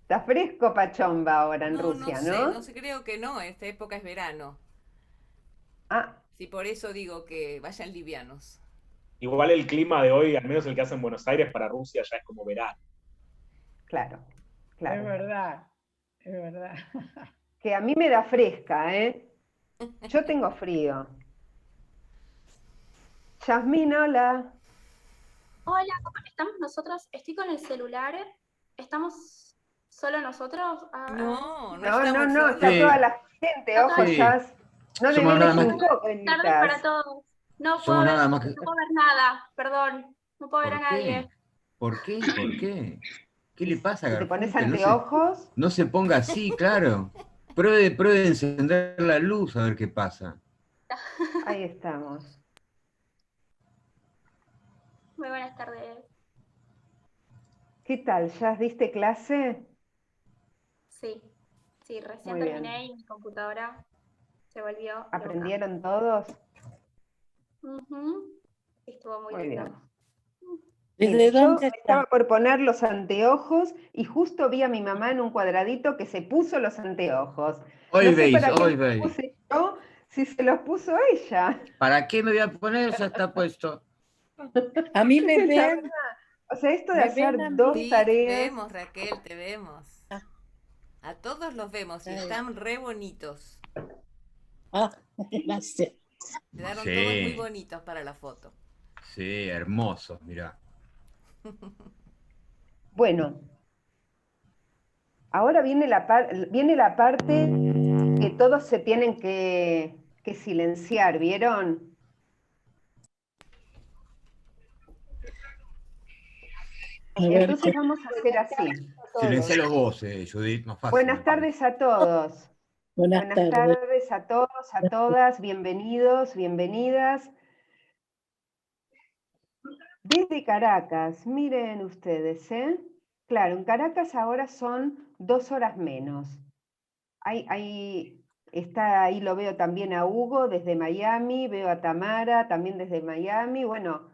Está fresco Pachomba ahora en No, no Rusia, sé, no ¿no? sé, creo que no, esta época es verano. Ah, Sí, por eso digo que vayan livianos. Igual el clima de hoy, al menos el que hace en Buenos Aires, para Rusia ya es como verano. claro, Es claro. verdad, es verdad. Que a mí me da fresca, ¿eh? Yo tengo frío. Yasmín, hola. Hola, ¿cómo estamos nosotros? Estoy con el celular. ¿Estamos solo nosotros? No, no No, no, estamos no, está solos. toda Sí, la gente, Está toda ojo, la sí, Yas. No somos nada develes más, buenas tardes para incógnitas. todos. No puedo somos ver, nada más que... no puedo ver nada, perdón. No puedo ver a ¿Por qué? nadie. ¿Por qué? ¿Por qué? ¿Qué le pasa a Si te pones Garfunkel? anteojos, No se ponga así, claro. Pruebe de encender la luz a ver qué pasa. ahí estamos. Muy buenas tardes. ¿Qué tal? ¿Ya diste clase? Sí, sí, recién Muy bien. terminé y mi computadora se volvió loca. ¿Aprendieron todos? Ujú. Estuvo muy Muy bien. lindo. Mire, ¿Desde yo dónde me estaba está? por poner los anteojos y justo vi a mi mamá en un cuadradito que se puso los anteojos. No sé para qué me Hoy los veis. puse yo, si se los puso ella. ¿Para qué me voy a poner? Ya está puesto. A mí La verdad, o sea, esto de me hacer ven a dos mí. Sí, te tareas, vemos, Raquel, te vemos. Ah, A todos los vemos y ay, están re bonitos. ah, gracias. Quedaron todos muy Sí, bonitos para la foto. sí, hermoso, mirá. bueno, ahora viene la parte que todos se tienen que silenciar, ¿vieron? A ver, Entonces vamos a hacer así. Silencialo vos, Judith, más fácil, me Buenas parece. tardes a todos. buenas Buenas tardes. tardes a todos, a todas, bienvenidos, bienvenidas. Desde Caracas, miren ustedes, ¿eh? Claro, en Caracas ahora son 2 horas menos. Ahí lo veo también a Hugo desde Miami, veo a Tamara también desde Miami. Bueno,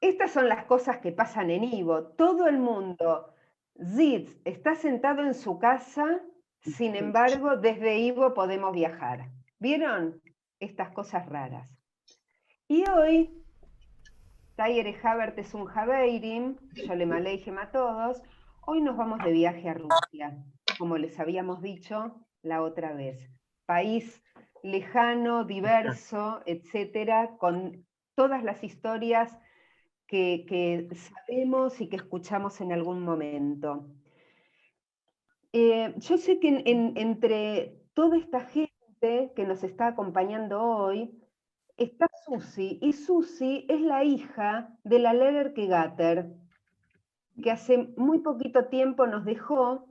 estas son las cosas que pasan en Ivo. Todo el mundo, Zitz está sentado en su casa, sin embargo, desde Ivo podemos viajar. ¿Vieron? Estas cosas raras. Y hoy, Tayyare Habert es un Habeirim, Sholem Aleichem a todos. Hoy nos vamos de viaje a Rusia, como les habíamos dicho la otra vez. País lejano, diverso, etcétera, con todas las historias que sabemos y que escuchamos en algún momento. Yo sé que entre toda esta gente que nos está acompañando hoy, está Susi, y Susi es la hija de la Leder Kegater, que hace muy poquito tiempo nos dejó,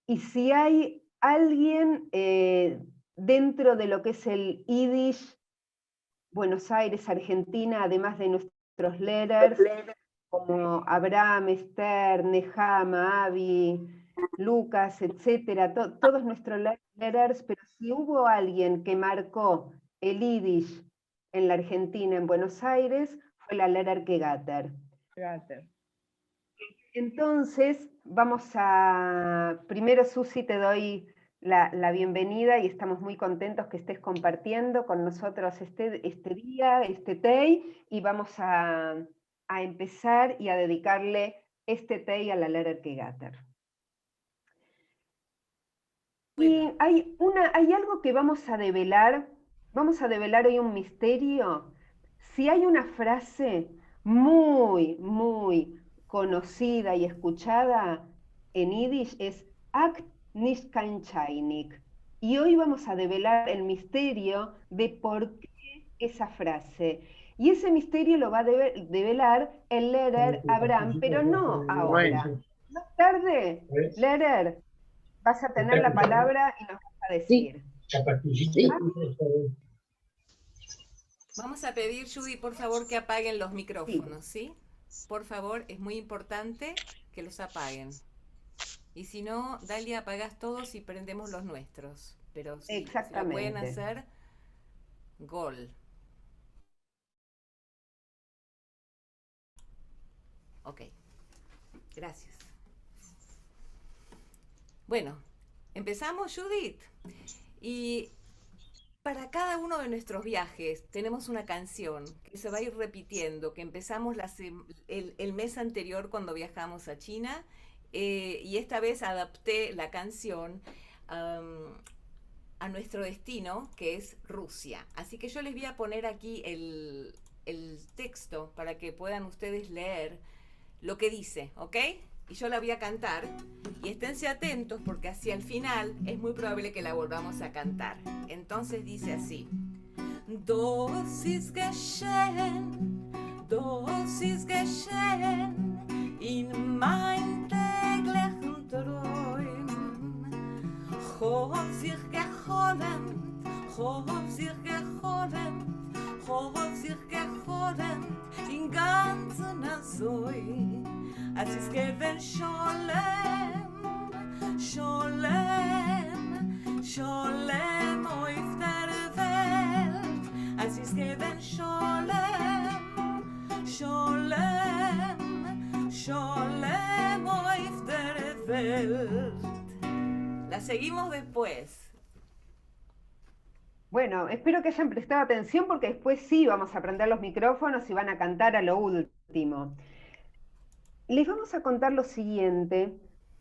y si hay alguien dentro de lo que es el Yiddish, Buenos Aires, Argentina, además de nuestros Leders, como Abraham, Esther, Nehama, Avi, Lucas, etcétera, todos nuestros letters, pero si hubo alguien que marcó el Yiddish en la Argentina, en Buenos Aires, fue la letter Kegater. Gater. Entonces, primero Susi, te doy la bienvenida y estamos muy contentos que estés compartiendo con nosotros este día, este TEI, y vamos a empezar y a dedicarle este TEI a la Lerer Kegater. Bueno, Y hay algo que vamos a develar hoy un misterio. Si hay una frase muy, muy conocida y escuchada en Yiddish es Akt nicht kein Scheinig. Y hoy vamos a develar el misterio de por qué esa frase. Y ese misterio lo va a develar el Lehrer Abraham, pero no ahora. Bueno, Más tarde, Lehrer, vas a tener la palabra y nos vas a sí, decir. sí. vamos a pedir, Judy, por favor, que apaguen los Sí, micrófonos, ¿sí? Por favor, es muy importante que los apaguen. Y si no, Dalia, apagas todos y prendemos los nuestros. Pero si lo pueden exactamente. hacer, gol. Ok, gracias. Bueno, empezamos, Judith. Y para cada uno de nuestros viajes tenemos una canción que se va a ir repitiendo, que empezamos el mes anterior cuando viajamos a China, y esta vez adapté la canción a nuestro destino, que es Rusia. Así que yo les voy a poner aquí el texto para que puedan ustedes leer lo que dice, ¿ok? Y yo la voy a cantar, y esténse atentos porque hacia el final es muy probable que la volvamos a cantar. Entonces dice así: Das ist geschehen in mein täglichen Träumen. Hob sich gehoben in ganzen Azoi. Es ist gewesen Scholem auf der Welt. Es ist gewesen Scholem auf der Welt. La seguimos después. Bueno, espero que hayan prestado atención porque después sí vamos a prender los micrófonos y van a cantar a lo último. Les vamos a contar lo siguiente.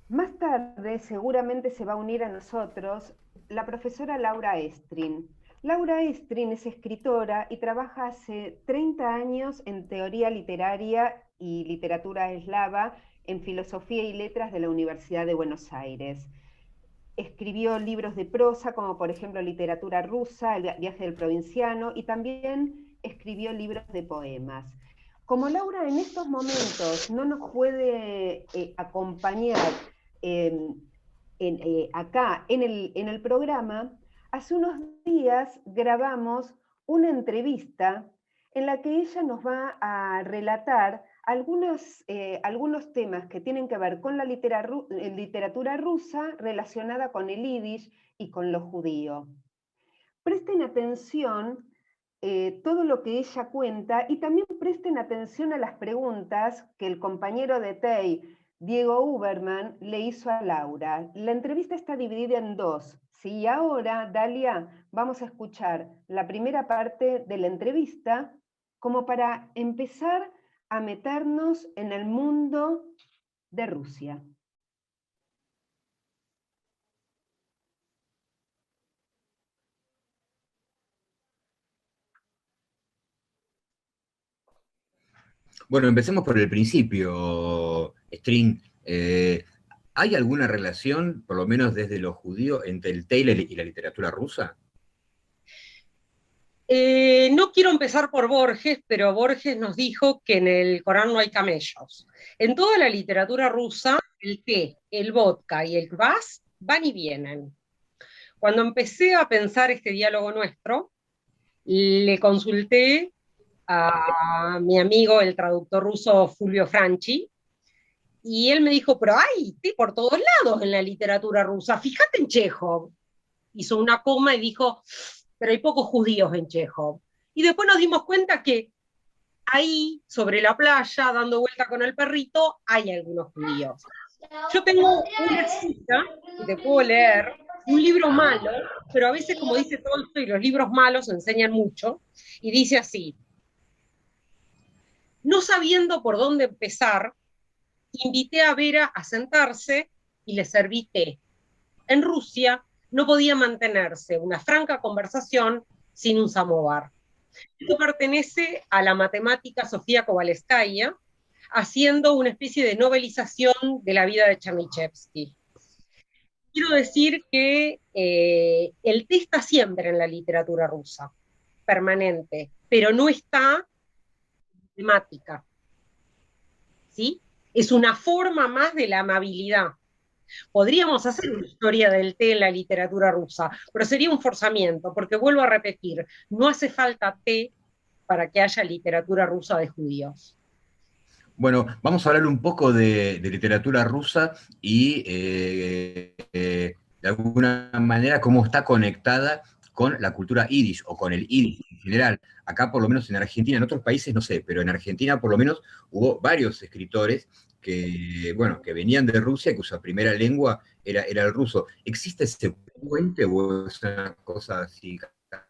Más tarde seguramente se va a unir a nosotros la profesora Laura Estrin. Laura Estrin es escritora y trabaja hace 30 años en teoría literaria y literatura eslava en filosofía y letras de la Universidad de Buenos Aires. Escribió libros de prosa, como por ejemplo Literatura rusa, El viaje del provinciano, y también escribió libros de poemas. Como Laura en estos momentos no nos puede acompañar acá en el programa, hace unos días grabamos una entrevista en la que ella nos va a relatar algunos temas que tienen que ver con la literatura rusa relacionada con el yiddish y con lo judío. Presten atención todo lo que ella cuenta y también presten atención a las preguntas que el compañero de TEI, Diego Uberman, le hizo a Laura. La entrevista está dividida en dos. Y ahora, Dalia, vamos a escuchar la primera parte de la entrevista como para empezar a meternos en el mundo de Rusia. Bueno, empecemos por el principio, String. ¿Hay alguna relación, por lo menos desde lo judío, entre el té y la literatura rusa? No quiero empezar por Borges, pero Borges nos dijo que en el Corán no hay camellos. En toda la literatura rusa, el té, el vodka y el kvass van y vienen. Cuando empecé a pensar este diálogo nuestro, le consulté a mi amigo, el traductor ruso Fulvio Franchi, y él me dijo, pero hay té por todos lados en la literatura rusa, fíjate en Chejov. Hizo una coma y dijo, pero hay pocos judíos en Chejov. Y después nos dimos cuenta que ahí, sobre la playa, dando vuelta con el perrito, hay algunos judíos. Yo tengo una cita, que te puedo leer, un libro malo, pero a veces, como dice Tolstoy, los libros malos enseñan mucho, y dice así: no sabiendo por dónde empezar, invité a Vera a sentarse y le serví té. En Rusia no podía mantenerse una franca conversación sin un samovar. Esto pertenece a la matemática Sofía Kovalevskaya, haciendo una especie de novelización de la vida de Chernyshevsky. Quiero decir que el té está siempre en la literatura rusa, permanente, pero no está temática, ¿sí? Es una forma más de la amabilidad. Podríamos hacer una historia del té en la literatura rusa, pero sería un forzamiento, porque vuelvo a repetir, no hace falta té para que haya literatura rusa de judíos. Bueno, vamos a hablar un poco de literatura rusa y de alguna manera cómo está conectada con la cultura yiddish o con el yiddish en general. Acá, por lo menos en Argentina, en otros países no sé, pero en Argentina por lo menos hubo varios escritores que, bueno, que venían de Rusia, que su primera lengua era el ruso. ¿Existe ese puente o es una cosa así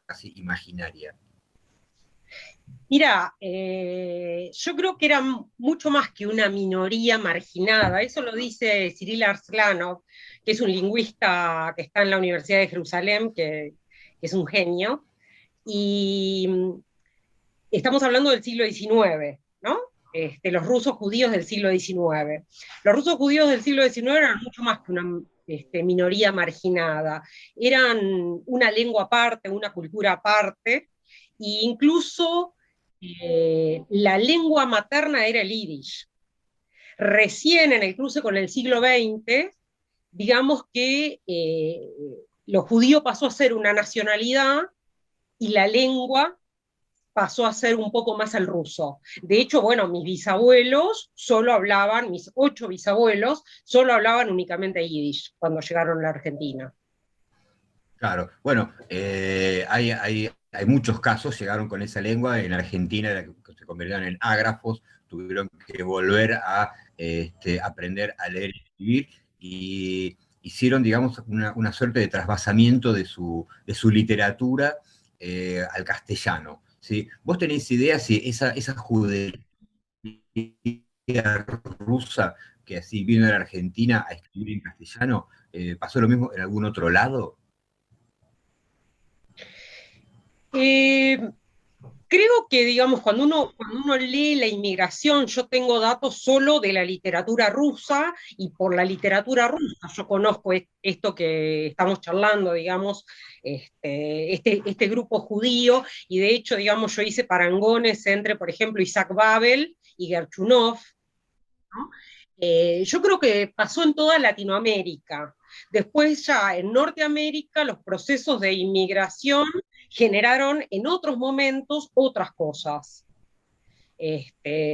casi imaginaria? Mira, yo creo que era mucho más que una minoría marginada, eso lo dice Cyril Arslanov, que es un lingüista que está en la Universidad de Jerusalén, que es un genio, y estamos hablando del siglo XIX, ¿no? Los rusos judíos del siglo XIX. Los rusos judíos del siglo XIX eran mucho más que una minoría marginada, eran una lengua aparte, una cultura aparte, e incluso la lengua materna era el yiddish. Recién en el cruce con el siglo XX, digamos que lo judío pasó a ser una nacionalidad y la lengua pasó a ser un poco más el ruso. De hecho, bueno, mis bisabuelos solo hablaban, mis 8 bisabuelos, solo hablaban únicamente yiddish cuando llegaron a la Argentina. Claro, bueno, hay muchos casos, llegaron con esa lengua, en Argentina que se convirtieron en ágrafos, tuvieron que volver a aprender a leer y escribir, y hicieron, digamos, una suerte de trasvasamiento de su literatura al castellano, ¿sí? ¿Vos tenés idea si esa judería rusa que así vino a la Argentina a escribir en castellano, pasó lo mismo en algún otro lado? Creo que, digamos, cuando uno lee la inmigración, yo tengo datos solo de la literatura rusa, y por la literatura rusa yo conozco esto que estamos charlando, digamos, este grupo judío, y de hecho, digamos, yo hice parangones entre, por ejemplo, Isaac Babel y Gerchunov, ¿no? Yo creo que pasó en toda Latinoamérica. Después ya en Norteamérica los procesos de inmigración generaron en otros momentos otras cosas.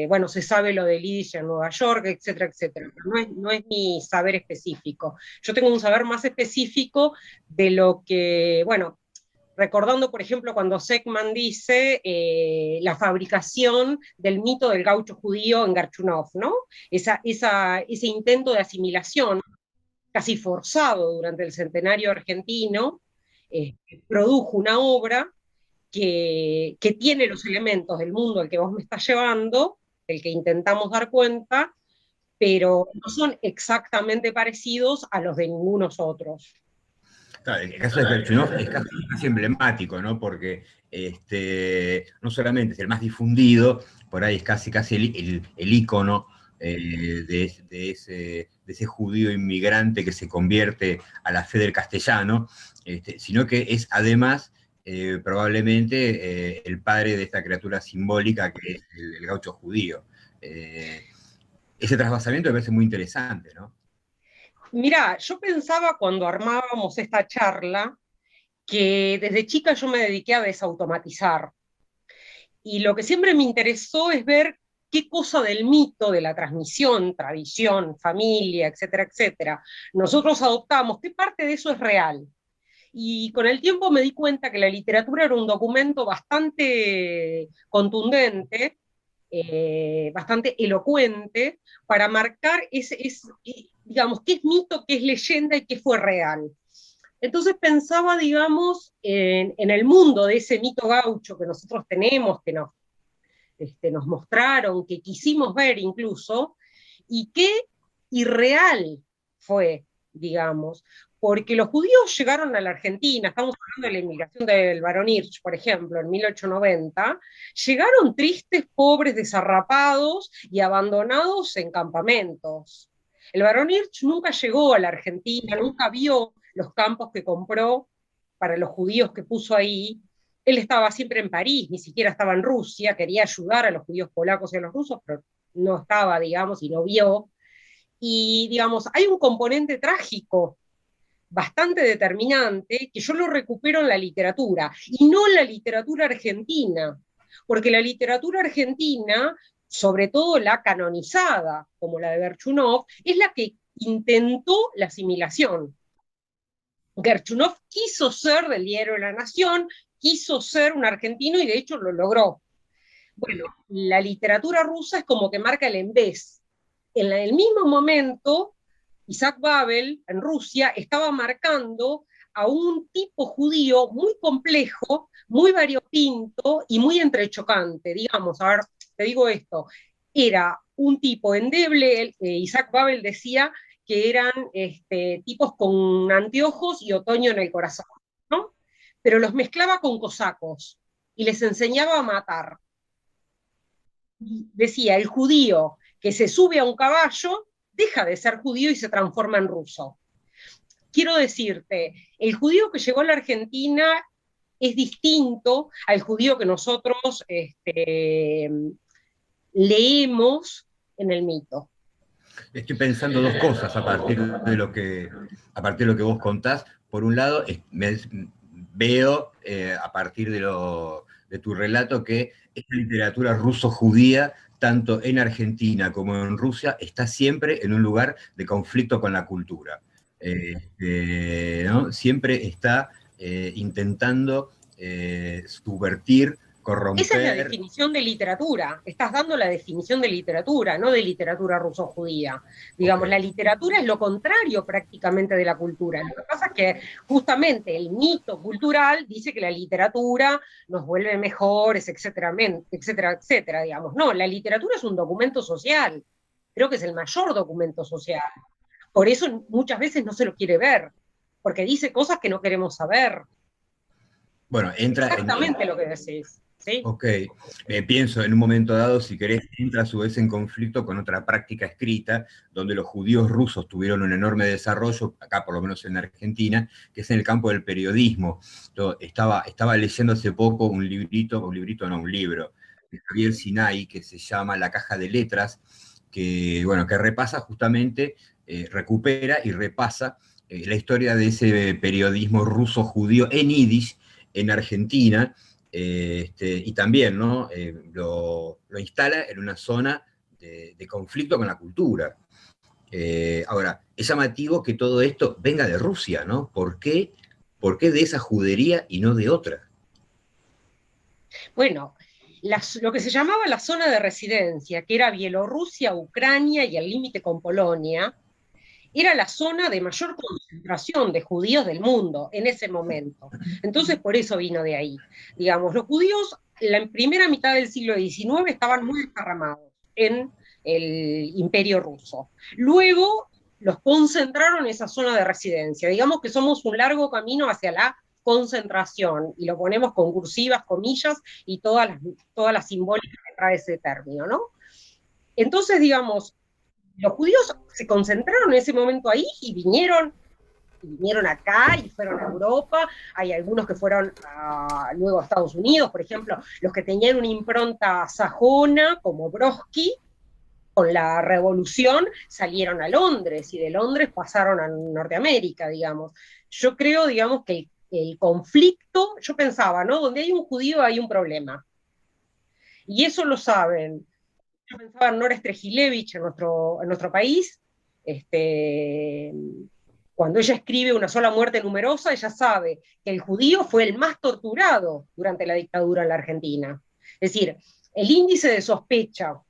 Bueno, se sabe lo del yiddish en Nueva York, etcétera, etcétera, pero no es mi saber específico. Yo tengo un saber más específico de lo que, bueno, recordando, por ejemplo, cuando Seckman dice la fabricación del mito del gaucho judío en Gerchunov, ¿no? Ese intento de asimilación casi forzado durante el centenario argentino, produjo una obra que tiene los elementos del mundo al que vos me estás llevando, del que intentamos dar cuenta, pero no son exactamente parecidos a los de ningunos otros. Claro, el caso de Gerchunov es casi emblemático, ¿no? Porque no solamente es el más difundido, por ahí es casi el ícono de ese judío inmigrante que se convierte a la fe del castellano, sino que es además probablemente el padre de esta criatura simbólica que es el gaucho judío. Ese trasvasamiento me parece muy interesante, ¿no? Mirá, yo pensaba cuando armábamos esta charla que desde chica yo me dediqué a desautomatizar. Y lo que siempre me interesó es ver qué cosa del mito, de la transmisión, tradición, familia, etcétera, etcétera, nosotros adoptamos, qué parte de eso es real. Y con el tiempo me di cuenta que la literatura era un documento bastante contundente, bastante elocuente, para marcar digamos, qué es mito, qué es leyenda y qué fue real. Entonces pensaba, digamos, en el mundo de ese mito gaucho que nosotros tenemos, que nos mostraron, que quisimos ver incluso, y qué irreal fue, digamos, porque los judíos llegaron a la Argentina, estamos hablando de la inmigración del Barón Hirsch, por ejemplo, en 1890, llegaron tristes, pobres, desarrapados y abandonados en campamentos. El Barón Hirsch nunca llegó a la Argentina, nunca vio los campos que compró para los judíos que puso ahí. Él estaba siempre en París, ni siquiera estaba en Rusia, quería ayudar a los judíos polacos y a los rusos, pero no estaba, digamos, y no vio. Y, digamos, hay un componente trágico bastante determinante que yo lo recupero en la literatura, y no en la literatura argentina, porque la literatura argentina, sobre todo la canonizada, como la de Gerchunov, es la que intentó la asimilación. Gerchunov quiso ser del diario La Nación, quiso ser un argentino y de hecho lo logró. Bueno, la literatura rusa es como que marca el en vez. En el mismo momento, Isaac Babel, en Rusia, estaba marcando a un tipo judío muy complejo, muy variopinto y muy entrechocante. Digamos, a ver, te digo esto, era un tipo endeble, Isaac Babel decía que eran tipos con anteojos y otoño en el corazón, ¿no? Pero los mezclaba con cosacos y les enseñaba a matar. Decía, el judío que se sube a un caballo deja de ser judío y se transforma en ruso. Quiero decirte, el judío que llegó a la Argentina es distinto al judío que nosotros leemos en el mito. Estoy pensando dos cosas a partir de lo que vos contás. Por un lado, veo a partir de tu relato que esta literatura ruso-judía, tanto en Argentina como en Rusia, está siempre en un lugar de conflicto con la cultura. ¿No? Siempre está intentando subvertir, corromper. Esa es la definición de literatura. Estás dando la definición de literatura, no de literatura ruso-judía. Digamos, okay. La literatura es lo contrario prácticamente de la cultura. Lo que pasa es que justamente el mito cultural dice que la literatura nos vuelve mejores, etcétera, etcétera, etcétera, digamos. No, la literatura es un documento social. Creo que es el mayor documento social. Por eso muchas veces no se lo quiere ver, porque dice cosas que no queremos saber. Bueno, entra exactamente lo que decís. ¿Sí? Ok, pienso en un momento dado, si querés, entra a su vez en conflicto con otra práctica escrita, donde los judíos rusos tuvieron un enorme desarrollo, acá por lo menos en Argentina, que es en el campo del periodismo. Yo estaba leyendo hace poco un libro, de Javier Sinai, que se llama La Caja de Letras, que repasa justamente, recupera y repasa la historia de ese periodismo ruso-judío en yiddish en Argentina, y también, ¿no? Lo instala en una zona de conflicto con la cultura. Ahora, es llamativo que todo esto venga de Rusia, ¿no? ¿Por qué de esa judería y no de otra? Bueno, lo que se llamaba la zona de residencia, que era Bielorrusia, Ucrania y el límite con Polonia, era la zona de mayor concentración de judíos del mundo en ese momento. Entonces, por eso vino de ahí. Digamos, los judíos en la primera mitad del siglo XIX estaban muy desparramados en el Imperio Ruso. Luego los concentraron en esa zona de residencia. Digamos que somos un largo camino hacia la concentración, y lo ponemos con cursivas, comillas, y todas las simbólicas que trae ese término, ¿no? Entonces, digamos, los judíos se concentraron en ese momento ahí y vinieron acá y fueron a Europa. Hay algunos que fueron luego a Estados Unidos, por ejemplo, los que tenían una impronta sajona, como Brodsky, con la revolución salieron a Londres y de Londres pasaron a Norteamérica, digamos. Yo creo, digamos, que el conflicto, yo pensaba, ¿no? Donde hay un judío hay un problema. Y eso lo saben. Yo pensaba en Nora Strejilevich en nuestro país, cuando ella escribe Una sola muerte numerosa, ella sabe que el judío fue el más torturado durante la dictadura en la Argentina. Es decir, el índice de sospecha,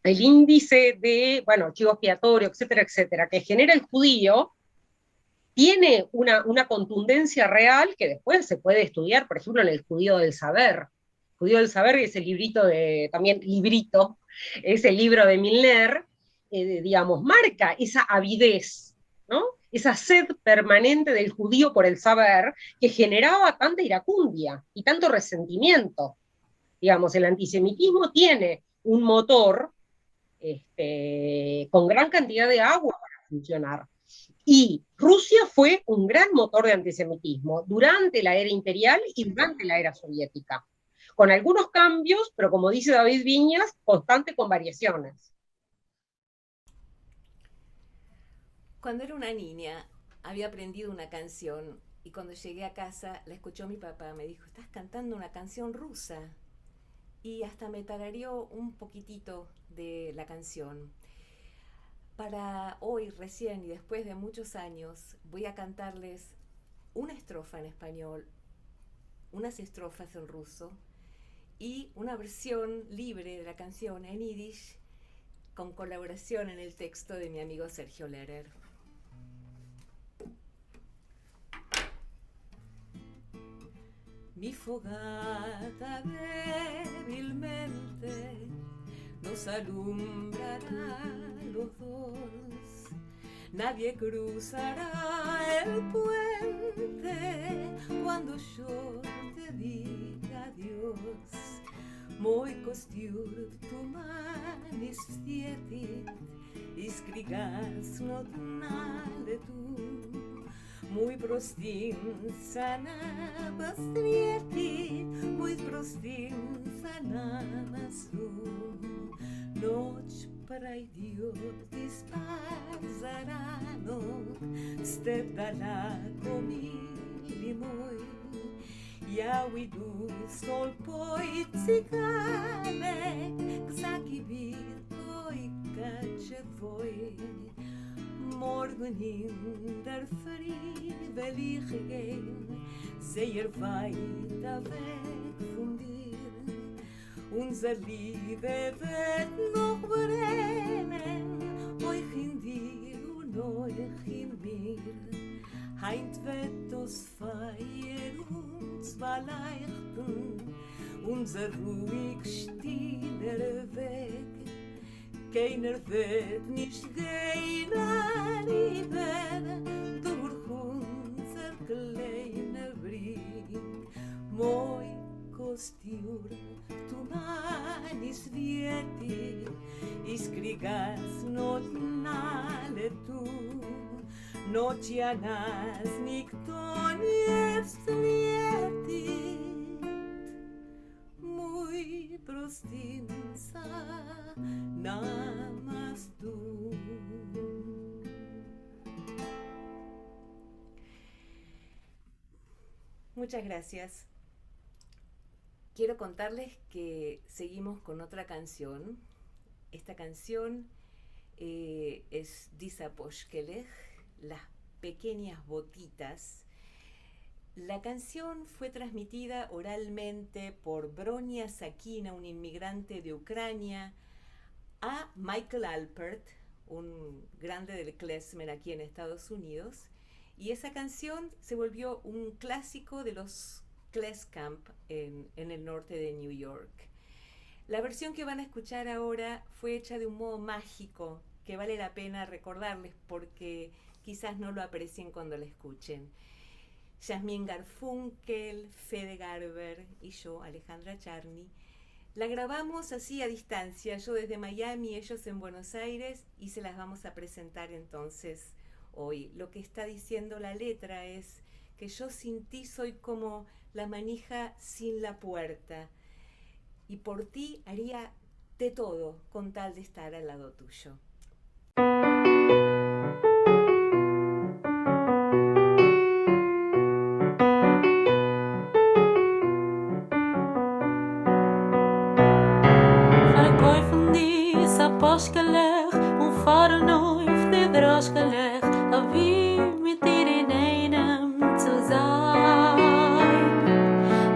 el índice de, chivo expiatorio, etcétera, etcétera, que genera el judío, tiene una contundencia real que después se puede estudiar, por ejemplo, en el Judío del Saber. El Judío del Saber es el es el libro de Milner, digamos, marca esa avidez, ¿no? Esa sed permanente del judío por el saber que generaba tanta iracundia y tanto resentimiento. Digamos, el antisemitismo tiene un motor con gran cantidad de agua para funcionar. Y Rusia fue un gran motor de antisemitismo durante la era imperial y durante la era soviética, con algunos cambios, pero como dice David Viñas, constante con variaciones. Cuando era una niña, había aprendido una canción y cuando llegué a casa la escuchó mi papá. Me dijo, estás cantando una canción rusa. Y hasta me tarareó un poquitito de la canción. Para hoy, recién y después de muchos años, voy a cantarles una estrofa en español, unas estrofas en ruso y una versión libre de la canción en yiddish con colaboración en el texto de mi amigo Sergio Lehrer. Mi fogata débilmente nos alumbrará los dos. Nadie cruzará el puente cuando yo te diga adiós. Moj kostyur tумані світить, іскри гаснуть на лету. Muy простинца небо светит, muy простинца на носу. Ночь пройдет и спать зарано, степ далеко, милый мой. Я уйду с толпой цыганок к Закибирской кочевой. Morgen in der Früh will ich gehen, sehr weiter weg von dir. Unser Liebe wird noch brennen, euch in dir und euch in mir. Heint wird das Feuer uns beleuchten, unser ruhig stiller Weg. Keiner wird nicht gehen rüber durch unser kleiner Brieg. Moj kostyur tумані світить, іскри гаснуть на лету. Ночью нас никто не встретит. Muy простинца на мосту. Muchas gracias. Quiero contarles que seguimos con otra canción. Esta canción es Disaposhkelech, Las pequeñas botitas. La canción fue transmitida oralmente por Bronia Sakina, un inmigrante de Ucrania, a Michael Alpert, un grande del klezmer aquí en Estados Unidos, y esa canción se volvió un clásico de los klezkamp en el norte de New York. La versión que van a escuchar ahora fue hecha de un modo mágico que vale la pena recordarles porque quizás no lo aprecien cuando la escuchen. Yasmín Garfunkel, Fede Garber y yo, Alejandra Charny, la grabamos así a distancia, yo desde Miami, ellos en Buenos Aires, y se las vamos a presentar entonces hoy. Lo que está diciendo la letra es que yo sin ti soy como la manija sin la puerta, y por ti haría de todo con tal de estar al lado tuyo. Poshkelech, fahre auf die Droschkelech, wie mit dir in einem zu sein.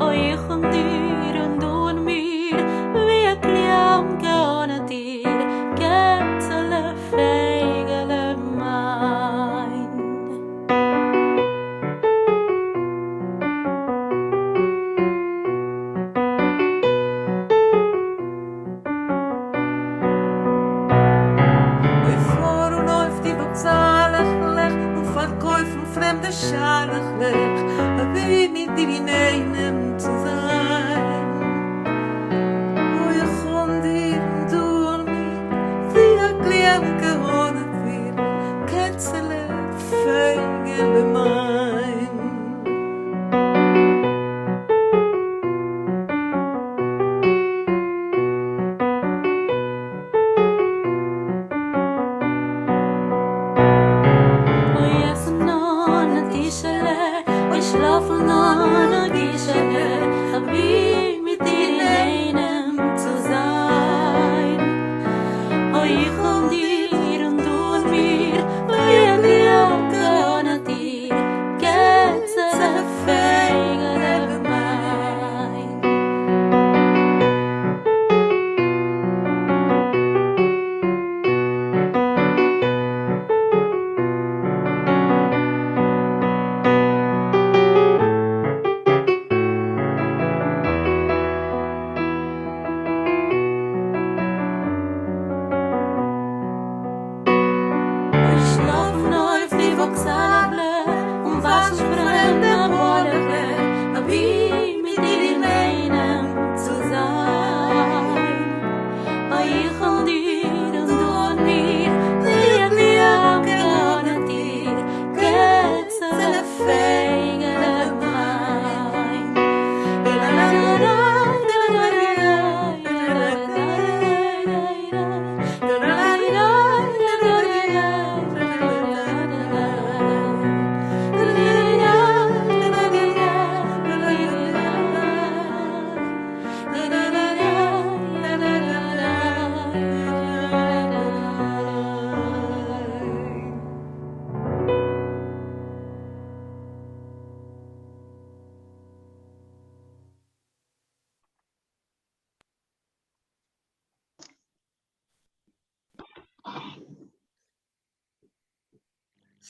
Oh, ich und dir und du und mir, wie ein Kliamke ohne dir, Kätzele, Feigele mein. Fremde Scharlech, wie mit dir in einem zu sein. Wo ich und dir und du und mich, wie ein Kliamke ohne dir, Kätzele, Feigele mein. Schlafen an Gisele, wie mit dir in einem zu sein. Oh, ich und dir und du und mir, wie ein Kliamke ohne dir,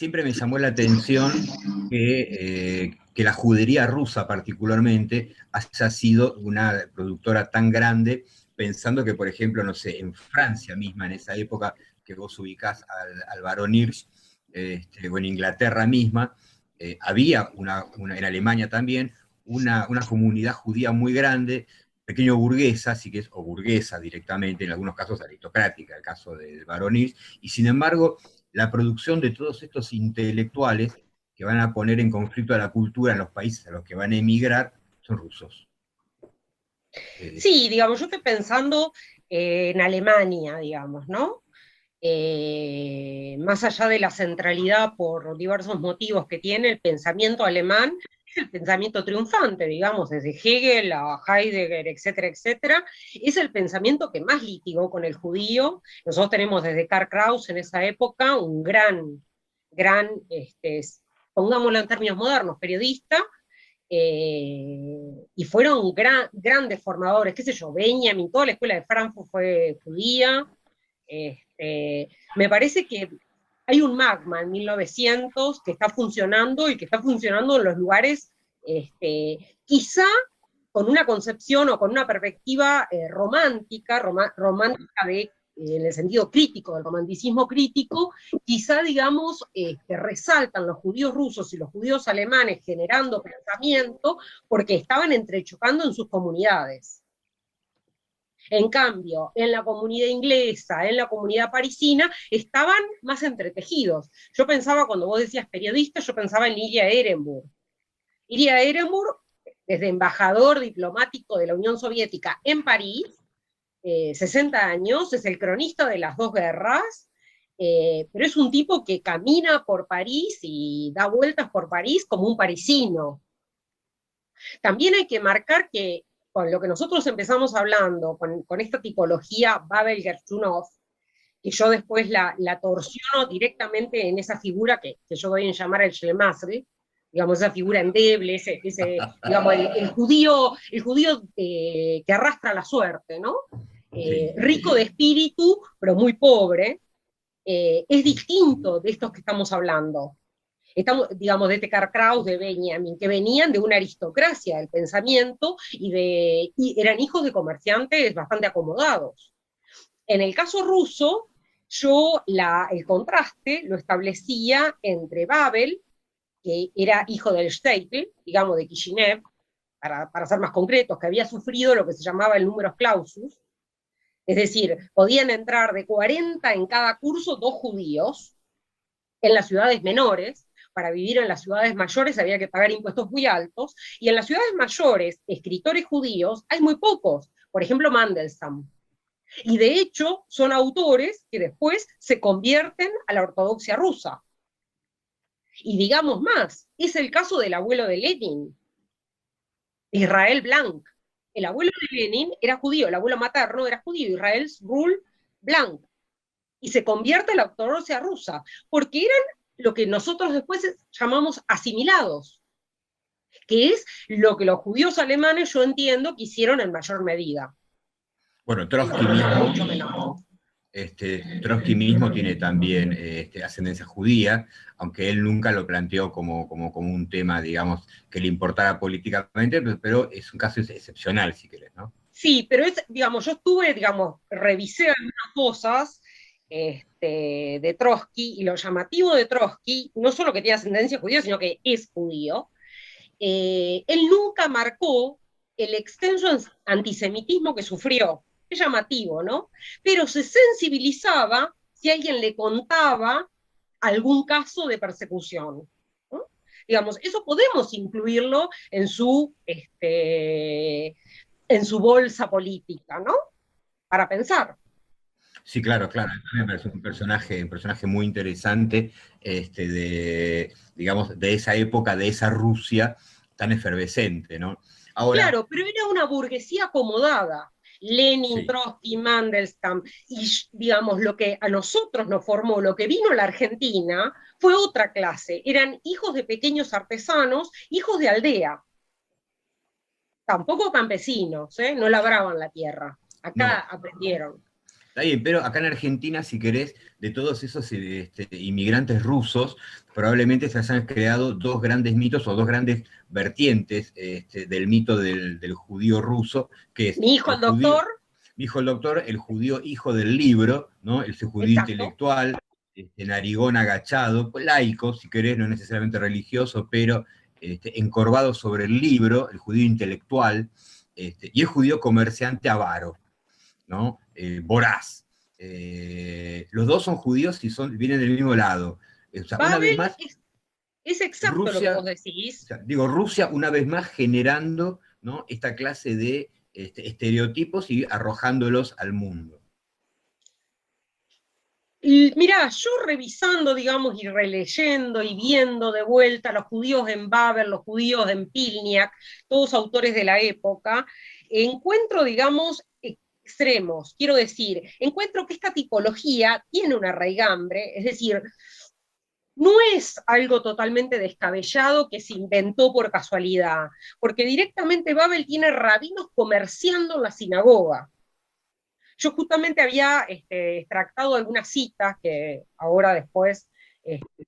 siempre me llamó la atención que la judería rusa particularmente haya sido una productora tan grande, pensando que, por ejemplo, no sé, en Francia misma, en esa época que vos ubicás al Barón Hirsch, o en Inglaterra misma, había en Alemania también, una comunidad judía muy grande, pequeño burguesa, así que o burguesa directamente, en algunos casos aristocrática, el caso del Barón Hirsch, y sin embargo, la producción de todos estos intelectuales que van a poner en conflicto a la cultura en los países a los que van a emigrar son rusos. Sí, digamos, yo estoy pensando en Alemania, digamos, ¿no? Más allá de la centralidad por diversos motivos que tiene el pensamiento alemán, es el pensamiento triunfante, digamos, desde Hegel a Heidegger, etcétera, etcétera, es el pensamiento que más litigó con el judío. Nosotros tenemos desde Karl Kraus en esa época un gran, pongámoslo en términos modernos, periodista, y fueron grandes formadores, qué sé yo, Benjamin, toda la escuela de Frankfurt fue judía. Me parece que hay un magma en 1900 que está funcionando y que está funcionando en los lugares, quizá con una concepción o con una perspectiva romántica en el sentido crítico, del romanticismo crítico, quizá, digamos, resaltan los judíos rusos y los judíos alemanes generando pensamiento porque estaban entrechocando en sus comunidades. En cambio, en la comunidad inglesa, en la comunidad parisina, estaban más entretejidos. Yo pensaba, cuando vos decías periodista, yo pensaba en Ilya Ehrenburg. Ilya Ehrenburg, desde embajador diplomático de la Unión Soviética en París, 60 años, es el cronista de las dos guerras, pero es un tipo que camina por París y da vueltas por París como un parisino. También hay que marcar que con lo que nosotros empezamos hablando, con esta tipología Babel-Gershunov, que yo después la torsiono directamente en esa figura que yo doy en llamar el Shlemazri, digamos, esa figura endeble, digamos, el judío que arrastra la suerte, ¿no? Rico de espíritu, pero muy pobre, es distinto de estos que estamos hablando. Estamos, digamos, de Karl Kraus, de Benjamin, que venían de una aristocracia del pensamiento y eran hijos de comerciantes bastante acomodados. En el caso ruso, yo el contraste lo establecía entre Babel, que era hijo del Shtetl, digamos, de Kishinev, para ser más concretos, que había sufrido lo que se llamaba el numerus clausus, es decir, podían entrar de 40 en cada curso 2 judíos en las ciudades menores. Para vivir en las ciudades mayores había que pagar impuestos muy altos, y en las ciudades mayores, escritores judíos, hay muy pocos, por ejemplo Mandelstam. Y de hecho son autores que después se convierten a la ortodoxia rusa. Y digamos más, es el caso del abuelo de Lenin, Israel Blank. El abuelo de Lenin era judío, el abuelo materno era judío, Israel Rul Blank. Y se convierte a la ortodoxia rusa, porque eran lo que nosotros después llamamos asimilados, que es lo que los judíos alemanes, yo entiendo, que hicieron en mayor medida. Bueno, Trotsky mismo tiene también ascendencia judía, aunque él nunca lo planteó como un tema, digamos, que le importara políticamente, pero es un caso excepcional, si querés, ¿no? Sí, pero digamos, yo revisé algunas cosas de Trotsky, y lo llamativo de Trotsky, no solo que tiene ascendencia judía, sino que es judío. Él nunca marcó el extenso antisemitismo que sufrió. Es llamativo, ¿no? Pero se sensibilizaba si alguien le contaba algún caso de persecución, ¿no? Digamos, eso podemos incluirlo en su bolsa política, ¿no? Para pensar. Sí, claro, me parece un personaje muy interesante, digamos, de esa época, de esa Rusia tan efervescente, ¿no? Ahora, claro, pero era una burguesía acomodada. Lenin, sí. Trotsky, Mandelstam, y digamos, lo que a nosotros nos formó, lo que vino a la Argentina, fue otra clase. Eran hijos de pequeños artesanos, hijos de aldea. Tampoco campesinos, no labraban la tierra. Acá aprendieron. Está bien, pero acá en Argentina, si querés, de todos esos inmigrantes rusos, probablemente se hayan creado dos grandes mitos o dos grandes vertientes del mito del judío ruso, que es Mi hijo el doctor. Mi hijo el doctor, el judío hijo del libro, ¿no? Ese judío Exacto. intelectual, narigón agachado, laico, si querés, no necesariamente religioso, pero encorvado sobre el libro, el judío intelectual, y el judío comerciante avaro, ¿no? Voraz. Los dos son judíos y vienen del mismo lado. O sea, una vez más, es exacto Rusia, lo que vos decís. O sea, digo, Rusia una vez más generando, ¿no?, esta clase de estereotipos y arrojándolos al mundo. Y mirá, yo revisando, digamos, y releyendo y viendo de vuelta los judíos en Babel, los judíos en Pilniak, todos autores de la época, encuentro, digamos, extremos. Quiero decir, encuentro que esta tipología tiene una raigambre, es decir, no es algo totalmente descabellado que se inventó por casualidad, porque directamente Babel tiene rabinos comerciando en la sinagoga. Yo justamente había extractado algunas citas que ahora después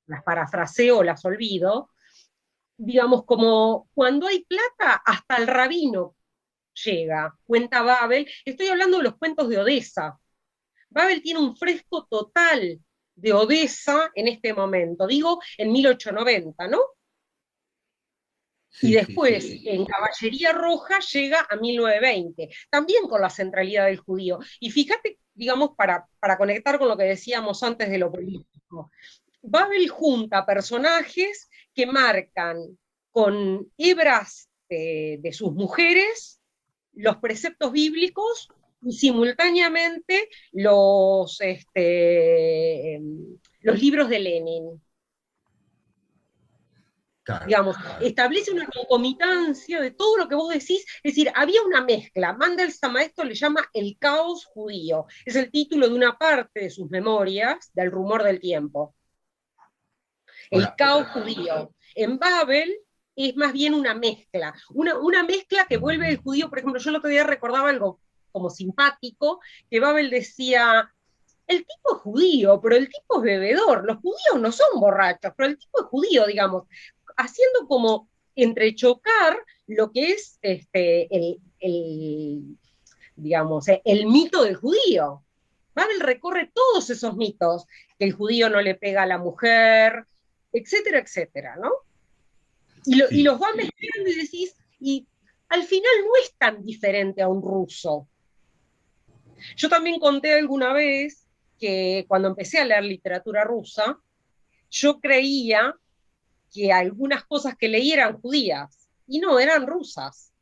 las parafraseo, las olvido, digamos, como cuando hay plata, hasta el rabino llega, cuenta Babel. Estoy hablando de los cuentos de Odessa. Babel tiene un fresco total de Odessa en este momento, digo, en 1890, ¿no? Y después, en Caballería Roja, llega a 1920, también con la centralidad del judío. Y fíjate, digamos, para conectar con lo que decíamos antes de lo político, Babel junta personajes que marcan con hebras de sus mujeres los preceptos bíblicos y simultáneamente los libros de Lenin. Claro, digamos, establece una concomitancia de todo lo que vos decís, es decir, había una mezcla. Mandelstam a esto le llama el caos judío, es el título de una parte de sus memorias, del rumor del tiempo. El caos judío. En Babel es más bien una mezcla, una mezcla que vuelve el judío, por ejemplo, yo el otro día recordaba algo como simpático, que Babel decía, el tipo es judío, pero el tipo es bebedor, los judíos no son borrachos, pero el tipo es judío, digamos, haciendo como entrechocar lo que es digamos, el mito del judío. Babel recorre todos esos mitos, que el judío no le pega a la mujer, etcétera, etcétera, ¿no? Y los va mezclando y decís, y al final no es tan diferente a un ruso. Yo también conté alguna vez que cuando empecé a leer literatura rusa, yo creía que algunas cosas que leí eran judías, y no, eran rusas.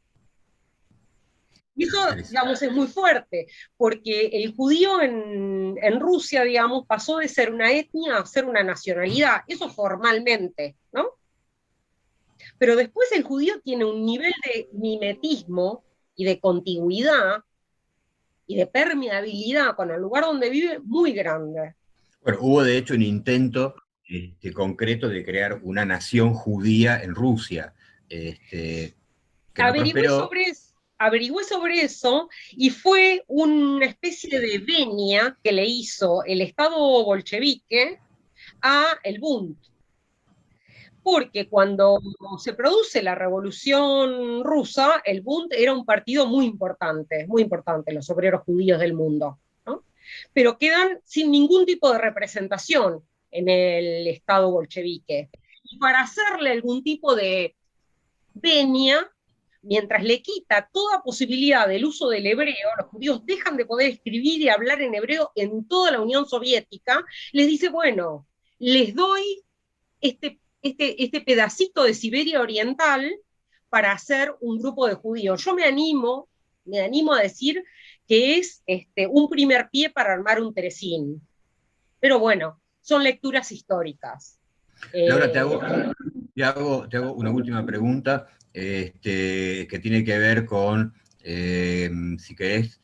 Y eso, digamos, es muy fuerte, porque el judío en Rusia, digamos, pasó de ser una etnia a ser una nacionalidad, eso formalmente, ¿no? Pero después el judío tiene un nivel de mimetismo y de contigüidad y de permeabilidad con el lugar donde vive muy grande. Bueno, hubo de hecho un intento concreto de crear una nación judía en Rusia. Averigüé sobre eso y fue una especie de venia que le hizo el Estado bolchevique a el Bund. Porque cuando se produce la Revolución Rusa, el Bund era un partido muy importante, los obreros judíos del mundo, ¿no? Pero quedan sin ningún tipo de representación en el Estado bolchevique. Y para hacerle algún tipo de venia, mientras le quita toda posibilidad del uso del hebreo, los judíos dejan de poder escribir y hablar en hebreo en toda la Unión Soviética, les dice, bueno, les doy este pedacito de Siberia Oriental para hacer un grupo de judíos. Yo me animo a decir que es un primer pie para armar un Teresín. Pero bueno, son lecturas históricas. Laura, te hago una última pregunta que tiene que ver con, si querés,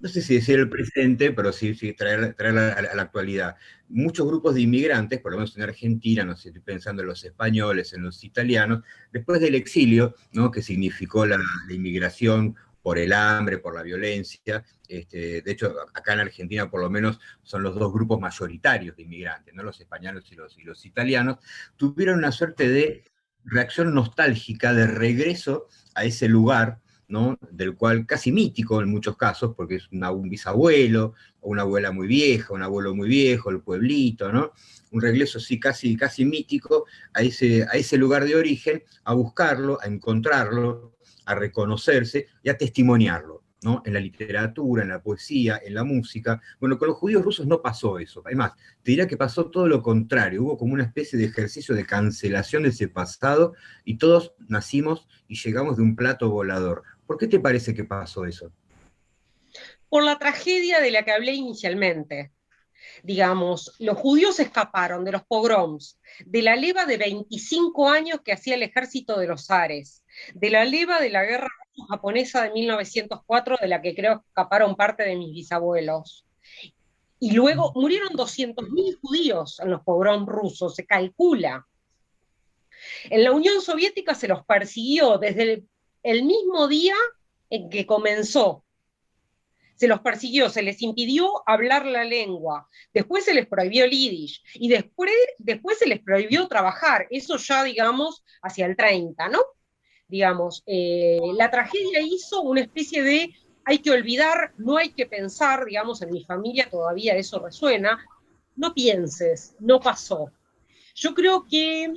no sé si decir el presente, pero sí traerla a la actualidad. Muchos grupos de inmigrantes, por lo menos en Argentina, no sé, estoy pensando en los españoles, en los italianos, después del exilio, ¿no?, que significó la inmigración por el hambre, por la violencia. De hecho, acá en Argentina por lo menos son los dos grupos mayoritarios de inmigrantes, ¿no? Los españoles y los italianos, tuvieron una suerte de reacción nostálgica, de regreso a ese lugar, ¿no? Del cual casi mítico en muchos casos, porque es un bisabuelo, o una abuela muy vieja, un abuelo muy viejo, el pueblito, ¿no? Un regreso sí casi mítico a ese lugar de origen, a buscarlo, a encontrarlo, a reconocerse y a testimoniarlo, ¿no? En la literatura, en la poesía, en la música. Bueno, con los judíos rusos no pasó eso. Además, te diría que pasó todo lo contrario. Hubo como una especie de ejercicio de cancelación de ese pasado y todos nacimos y llegamos de un plato volador. ¿Por qué te parece que pasó eso? Por la tragedia de la que hablé inicialmente. Digamos, los judíos escaparon de los pogroms, de la leva de 25 años que hacía el ejército de los zares, de la leva de la guerra japonesa de 1904, de la que creo que escaparon parte de mis bisabuelos. Y luego murieron 200.000 judíos en los pogroms rusos, se calcula. En la Unión Soviética se los persiguió desde el mismo día en que comenzó. Se los persiguió, se les impidió hablar la lengua, después se les prohibió el yiddish, y después se les prohibió trabajar, eso ya, digamos, hacia el 30, ¿no? Digamos, la tragedia hizo una especie de hay que olvidar, no hay que pensar, digamos, en mi familia todavía eso resuena, no pienses, no pasó. Yo creo que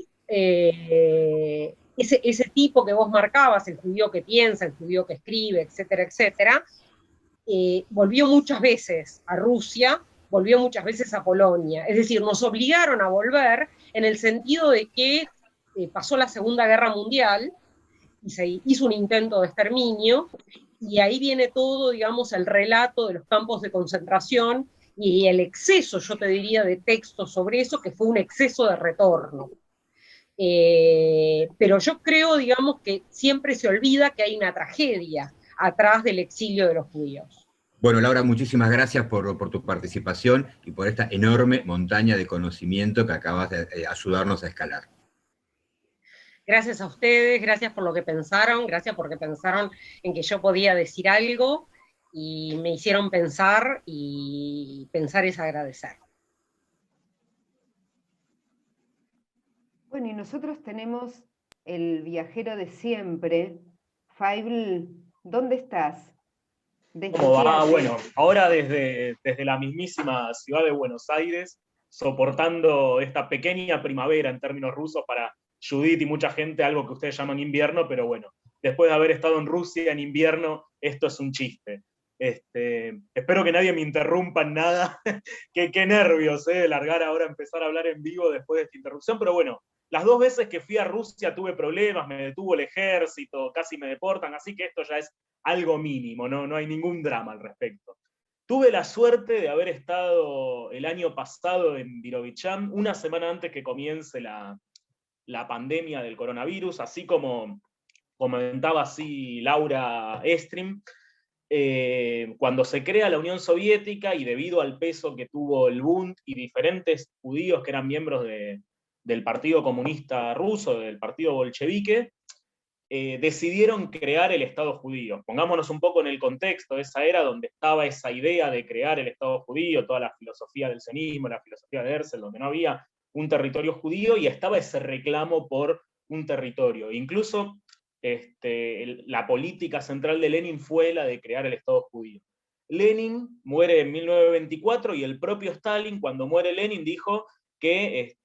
ese tipo que vos marcabas, el judío que piensa, el judío que escribe, etcétera, etcétera, volvió muchas veces a Rusia, volvió muchas veces a Polonia. Es decir, nos obligaron a volver en el sentido de que pasó la Segunda Guerra Mundial y se hizo un intento de exterminio, y ahí viene todo, digamos, el relato de los campos de concentración y el exceso, yo te diría, de texto sobre eso, que fue un exceso de retorno. Pero yo creo, digamos, que siempre se olvida que hay una tragedia atrás del exilio de los judíos. Bueno, Laura, muchísimas gracias por tu participación y por esta enorme montaña de conocimiento que acabas de ayudarnos a escalar. Gracias a ustedes, gracias por lo que pensaron, gracias porque pensaron en que yo podía decir algo y me hicieron pensar, y pensar es agradecer. Bueno, y nosotros tenemos el viajero de siempre. Faible, ¿dónde estás? ¿Cómo va? Bueno, ahora desde la mismísima ciudad de Buenos Aires, soportando esta pequeña primavera en términos rusos para Judith y mucha gente, algo que ustedes llaman invierno, pero bueno, después de haber estado en Rusia en invierno, esto es un chiste. Espero que nadie me interrumpa en nada. Qué nervios, de largar ahora, empezar a hablar en vivo después de esta interrupción, pero bueno, las 2 veces que fui a Rusia tuve problemas, me detuvo el ejército, casi me deportan, así que esto ya es algo mínimo, no hay ningún drama al respecto. Tuve la suerte de haber estado el año pasado en Birobichán, una semana antes que comience la pandemia del coronavirus, así como comentaba así Laura Estrim, cuando se crea la Unión Soviética y debido al peso que tuvo el Bund y diferentes judíos que eran miembros del Partido Comunista Ruso, del Partido Bolchevique, decidieron crear el Estado judío. Pongámonos un poco en el contexto de esa era donde estaba esa idea de crear el Estado judío, toda la filosofía del sionismo, la filosofía de Herzl, donde no había un territorio judío y estaba ese reclamo por un territorio. Incluso la política central de Lenin fue la de crear el Estado judío. Lenin muere en 1924 y el propio Stalin, cuando muere Lenin, dijo que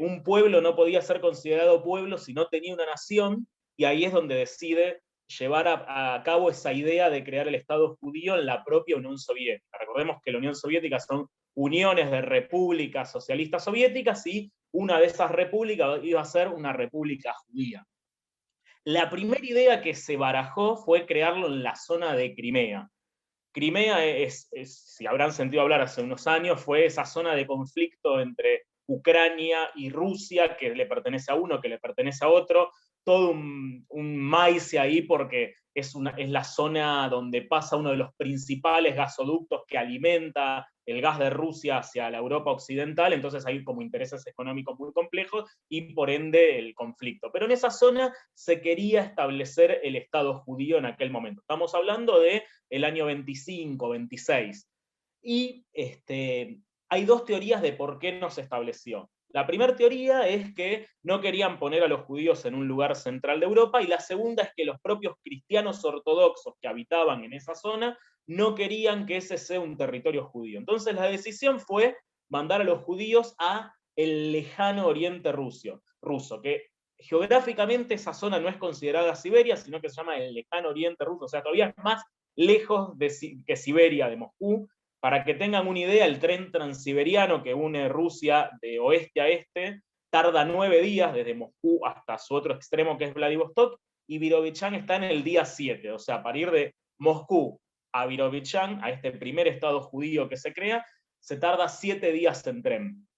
un pueblo no podía ser considerado pueblo si no tenía una nación, y ahí es donde decide llevar a cabo esa idea de crear el Estado judío en la propia Unión Soviética. Recordemos que la Unión Soviética son uniones de repúblicas socialistas soviéticas, y una de esas repúblicas iba a ser una república judía. La primera idea que se barajó fue crearlo en la zona de Crimea. Crimea si habrán sentido hablar hace unos años, fue esa zona de conflicto entre Ucrania y Rusia, que le pertenece a uno, que le pertenece a otro, todo un maíz ahí, porque es la zona donde pasa uno de los principales gasoductos que alimenta el gas de Rusia hacia la Europa occidental, entonces hay como intereses económicos muy complejos y por ende el conflicto. Pero en esa zona se quería establecer el Estado judío en aquel momento. Estamos hablando del año 25, 26. Y hay dos teorías de por qué no se estableció. La primera teoría es que no querían poner a los judíos en un lugar central de Europa, y la segunda es que los propios cristianos ortodoxos que habitaban en esa zona no querían que ese sea un territorio judío. Entonces la decisión fue mandar a los judíos a el lejano oriente ruso, que geográficamente esa zona no es considerada Siberia, sino que se llama el lejano oriente ruso, o sea, todavía es más lejos que Siberia, de Moscú. Para que tengan una idea, el tren transiberiano que une Rusia de oeste a este tarda 9 días desde Moscú hasta su otro extremo, que es Vladivostok, y Birobichán está en el día 7, o sea, para ir de Moscú a Birobichán, a este primer estado judío que se crea, se tarda 7 días en tren.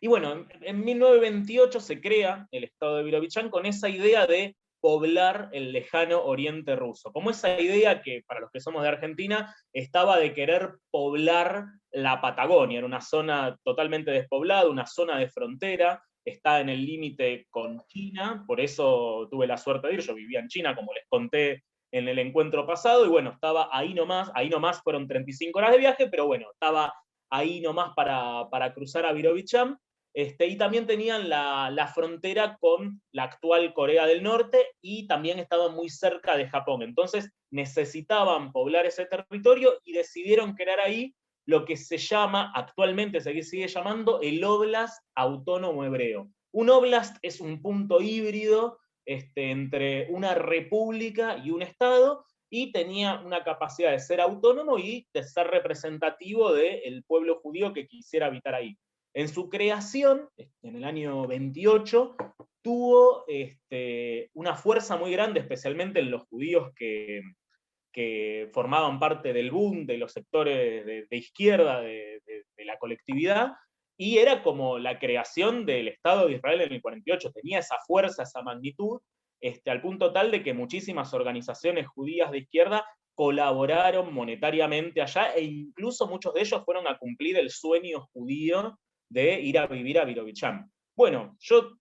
Y bueno, en 1928 se crea el estado de Birobichán con esa idea de poblar el lejano oriente ruso. Como esa idea que, para los que somos de Argentina, estaba de querer poblar la Patagonia. Era una zona totalmente despoblada, una zona de frontera, está en el límite con China, por eso tuve la suerte de ir, yo vivía en China, como les conté en el encuentro pasado, y bueno, estaba ahí nomás fueron 35 horas de viaje, pero bueno, estaba ahí nomás para cruzar a Birobichán. Y también tenían la frontera con la actual Corea del Norte y también estaban muy cerca de Japón. Entonces necesitaban poblar ese territorio y decidieron crear ahí lo que se llama, actualmente se sigue llamando, el Oblast Autónomo Hebreo. Un Oblast es un punto híbrido entre una república y un Estado, y tenía una capacidad de ser autónomo y de ser representativo del pueblo judío que quisiera habitar ahí. En su creación, en el año 28, tuvo una fuerza muy grande, especialmente en los judíos que formaban parte del Bund, de los sectores de izquierda de la colectividad, y era como la creación del Estado de Israel en el 48, tenía esa fuerza, esa magnitud, al punto tal de que muchísimas organizaciones judías de izquierda colaboraron monetariamente allá, e incluso muchos de ellos fueron a cumplir el sueño judío de ir a vivir a Birobichán. Bueno, yo,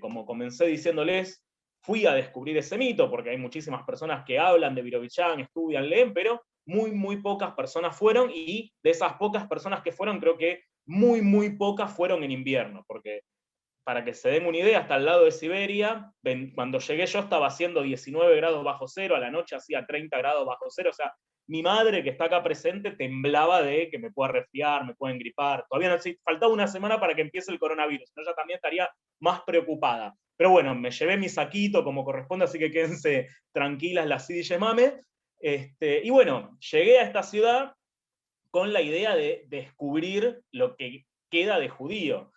como comencé diciéndoles, fui a descubrir ese mito, porque hay muchísimas personas que hablan de Birobichán, estudian, leen, pero muy, muy pocas personas fueron, y de esas pocas personas que fueron, creo que muy, muy pocas fueron en invierno, porque, para que se den una idea, hasta el lado de Siberia, cuando llegué yo estaba haciendo 19 grados bajo cero, a la noche hacía 30 grados bajo cero, o sea, mi madre, que está acá presente, temblaba de que me pueda resfriar, me pueda engripar. Todavía no, faltaba una semana para que empiece el coronavirus, ella también estaría más preocupada. Pero bueno, me llevé mi saquito como corresponde, así que quédense tranquilas las Yiddish Mame. Y bueno, llegué a esta ciudad con la idea de descubrir lo que queda de judío.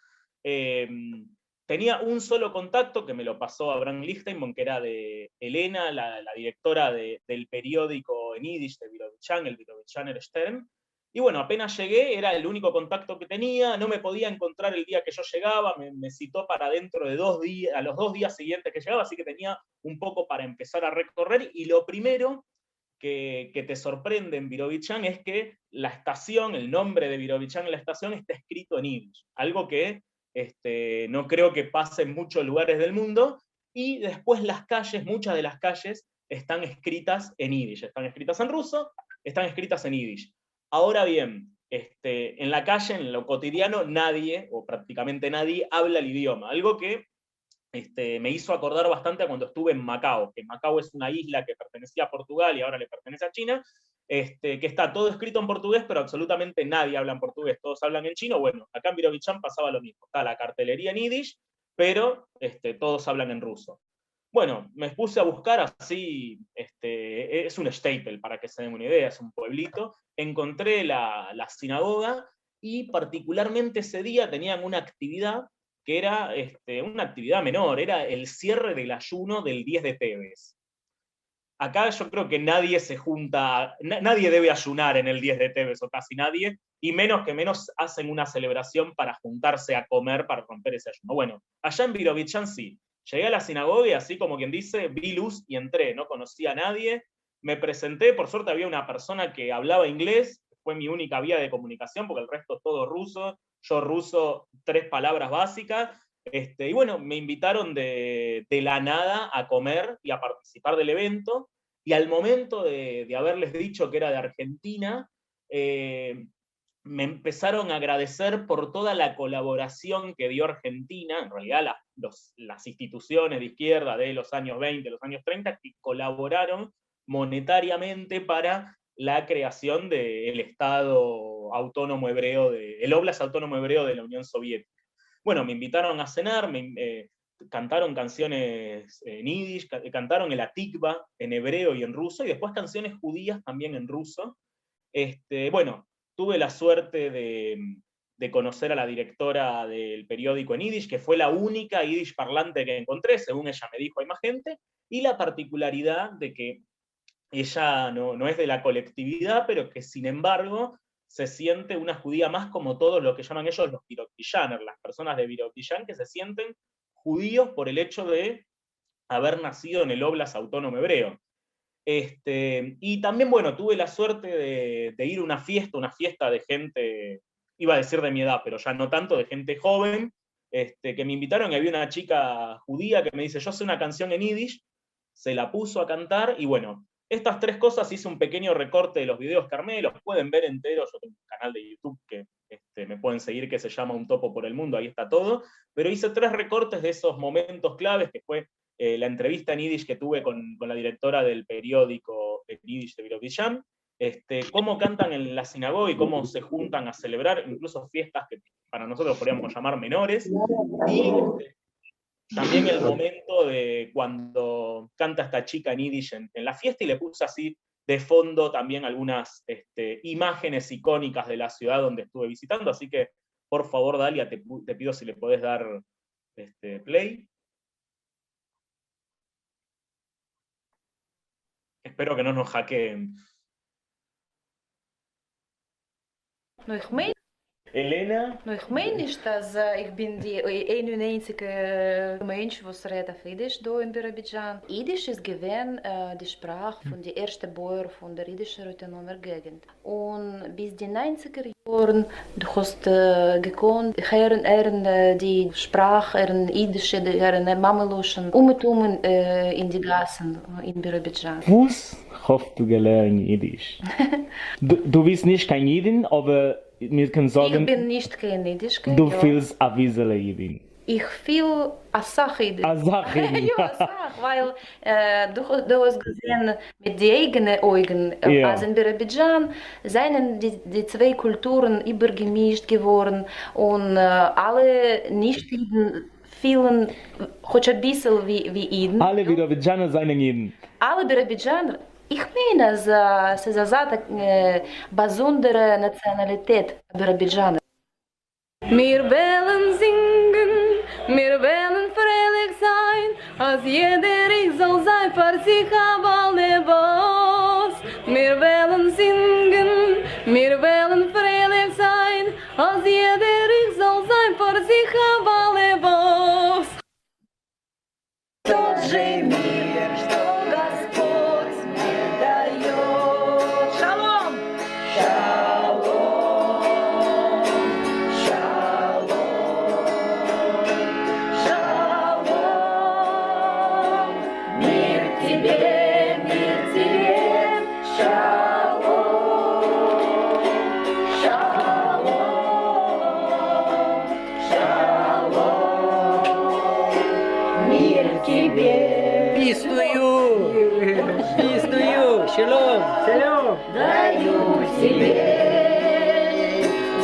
Tenía un solo contacto que me lo pasó Abraham Lichtenborn, que era de Elena, la directora del periódico en Yiddish de Birobichán, el Birobichaner Stern. Y bueno, apenas llegué, era el único contacto que tenía, no me podía encontrar el día que yo llegaba, me citó para dentro de 2 días, a los 2 días siguientes que llegaba, así que tenía un poco para empezar a recorrer, y lo primero que te sorprende en Birobichán es que la estación, el nombre de Birobichán en la estación está escrito en Yiddish, algo que no creo que pase en muchos lugares del mundo, y después las calles, muchas de las calles están escritas en Yiddish, están escritas en ruso, están escritas en Yiddish. Ahora bien, en la calle, en lo cotidiano, nadie, o prácticamente nadie, habla el idioma, algo que me hizo acordar bastante a cuando estuve en Macao, que Macao es una isla que pertenecía a Portugal y ahora le pertenece a China, que está todo escrito en portugués, pero absolutamente nadie habla en portugués, todos hablan en chino. Bueno, acá en Birobichán pasaba lo mismo, está la cartelería en Yiddish, pero todos hablan en ruso. Bueno, me puse a buscar así, es un staple, para que se den una idea, es un pueblito, encontré la sinagoga, y particularmente ese día tenían una actividad que era una actividad menor, era el cierre del ayuno del 10 de Teves. Acá yo creo que nadie se junta, nadie debe ayunar en el 10 de Teves, o casi nadie, y menos que menos hacen una celebración para juntarse a comer, para romper ese ayuno. Bueno, allá en Birobichán sí. Llegué a la sinagoga y así como quien dice, vi luz y entré, no conocía a nadie, me presenté, por suerte había una persona que hablaba inglés, fue mi única vía de comunicación, porque el resto es todo ruso, yo ruso 3 palabras básicas, y bueno, me invitaron de la nada a comer y a participar del evento, y al momento de haberles dicho que era de Argentina, me empezaron a agradecer por toda la colaboración que dio Argentina, en realidad las instituciones de izquierda de los años 20, los años 30, que colaboraron monetariamente para la creación del Estado autónomo hebreo, el Oblast autónomo hebreo de la Unión Soviética. Bueno, me invitaron a cenar, cantaron canciones en yiddish, cantaron el Atikva en hebreo y en ruso, y después canciones judías también en ruso. Bueno, tuve la suerte de conocer a la directora del periódico en yiddish, que fue la única yiddish parlante que encontré, según ella me dijo, hay más gente, y la particularidad de que ella no es de la colectividad, pero que sin embargo se siente una judía más como todos lo que llaman ellos los Birobizaner, las personas de Birobizan que se sienten judíos por el hecho de haber nacido en el Oblast autónomo hebreo. Y también, bueno, tuve la suerte de ir a una fiesta de gente, iba a decir de mi edad, pero ya no tanto, de gente joven, que me invitaron y había una chica judía que me dice, yo sé una canción en yiddish, se la puso a cantar, y bueno, estas 3 cosas hice un pequeño recorte de los videos que armé, los pueden ver enteros, yo tengo un canal de YouTube que me pueden seguir que se llama Un Topo por el Mundo, ahí está todo, pero hice 3 recortes de esos momentos claves, que fue la entrevista en yiddish que tuve con la directora del periódico en yiddish de Birobizan, cómo cantan en la sinagoga y cómo se juntan a celebrar, incluso fiestas que para nosotros podríamos llamar menores, y también el momento de cuando canta esta chica en yiddish en la fiesta, y le puse así de fondo también algunas imágenes icónicas de la ciudad donde estuve visitando, así que por favor, Dalia, te pido si le podés dar play. Espero que no nos hackeen. Elena? Nou, ik meen niet dat ik ben die einzige Mensch, was redt auf Yiddish do in Birobizan. Yiddish ist gewesen die Sprache von der ersten Bauer von der jüdischen Rotener Gegend. Und bis die 90er Jahren, du hast gekonnt, hören die Sprache, Yiddische, Mameluschen, in die Gassen in Birobizan. Was hast du gelernt Yiddish? Du bist nicht kein Jidin, aber wir können sagen, ich bin nicht kein Jiddisch. Du fühlst ein bisschen Jidin. Ich fühle eine Sache Jiddisch. Eine Sache Jiddisch. Ja, eine Sache, weil du hast gesehen mit den eigenen Augen, also in Birobizan seien die 2 Kulturen übergemischt geworden und alle Nicht-Jiden fühlen ein bisschen wie Jiden. Alle Birobizaner seien Jiden. Alle Birobizaner. Ich meine, es ist eine besondere Nationalität Birobizaner. Wir wollen singen, wir wollen fröhlich sein, als jeder ich soll sein für sich aber was. Wir wollen singen, wir wollen fröhlich sein, als jeder ich soll sein für sich aber was. Тот же мир, что Господь мне дает. Шалом! Шалом! Шалом! Шалом! Мир тебе, шалом! Шалом! Шалом! Мир тебе! Писную, шалом, шалом. Даю тебе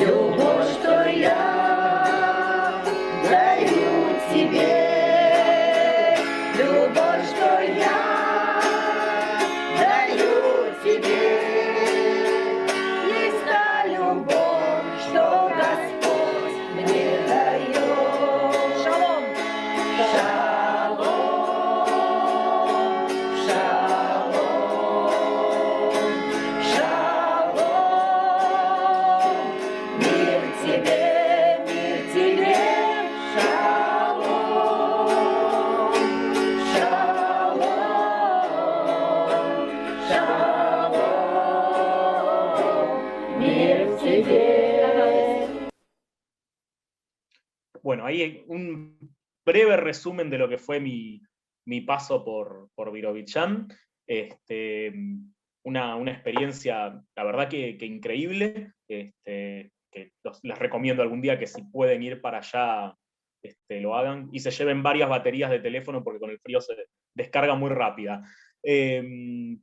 любовь, что я даю тебе любовь, что я даю тебе. Есть та любовь, что Господь мне дает. Шалом! Шалом! Шалом! bueno, ahí un breve resumen de lo que fue mi paso por Birobidzhan. Una experiencia, la verdad que increíble, que les recomiendo algún día que si pueden ir para allá lo hagan, y se lleven varias baterías de teléfono porque con el frío se descarga muy rápida.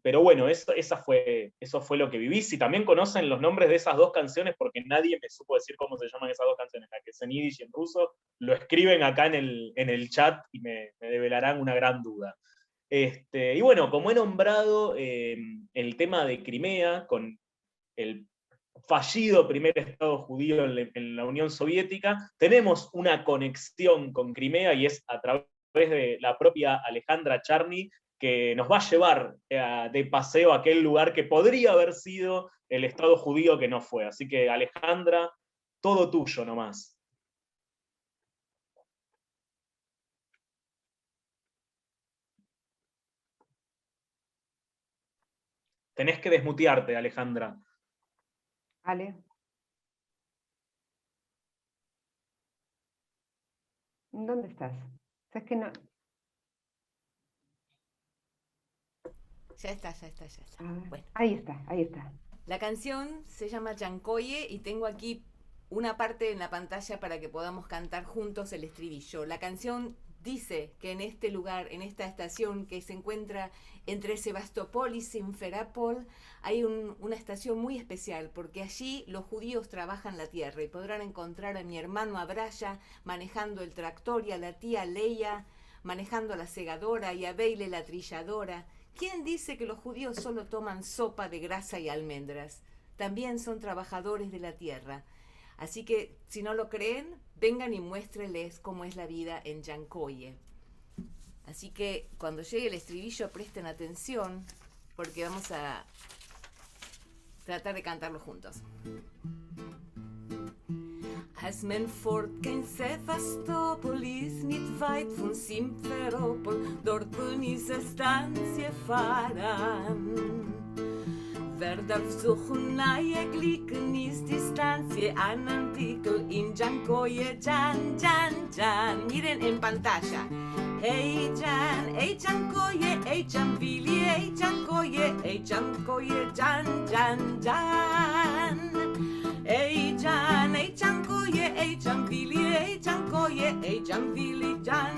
Pero bueno, eso fue lo que viví. Si también conocen los nombres de esas dos canciones, porque nadie me supo decir cómo se llaman esas dos canciones, la que es en yiddish y en ruso, lo escriben acá en el chat y me develarán una gran duda. Y bueno, como he nombrado el tema de Crimea, con el fallido primer Estado judío en la Unión Soviética, tenemos una conexión con Crimea, y es a través de la propia Alejandra Charny, que nos va a llevar de paseo a aquel lugar que podría haber sido el Estado judío que no fue. Así que, Alejandra, todo tuyo nomás. Tenés que desmutearte, Alejandra. Ale. ¿Dónde estás? ¿Sabes que no? Ya está. Bueno. Ahí está. La canción se llama Yankoye y tengo aquí una parte en la pantalla para que podamos cantar juntos el estribillo. La canción dice que en este lugar, en esta estación que se encuentra entre Sebastopol y Simferopol, hay una estación muy especial, porque allí los judíos trabajan la tierra y podrán encontrar a mi hermano Abraya manejando el tractor, y a la tía Leia manejando la segadora, y a Beile la trilladora. ¿Quién dice que los judíos solo toman sopa de grasa y almendras? También son trabajadores de la tierra. Así que, si no lo creen, vengan y muéstreles cómo es la vida en Yankoye. Así que, cuando llegue el estribillo, presten atención, porque vamos a tratar de cantarlo juntos. Als men fortging Sevastopol ist nicht weit von Simferopol, dort bin ich Stanzie fahren. Wer darf suchen neue Glicken, ist Distanzie an Artikel in Yankoye, Jan. Miren en pantalla. Hey Jan, hey Yankoye, hey Janvili, hey Yankoye, Jan. Hey Jan, hey Yankoye, hey Janvili, hey Yankoye, hey Janvili, Jan.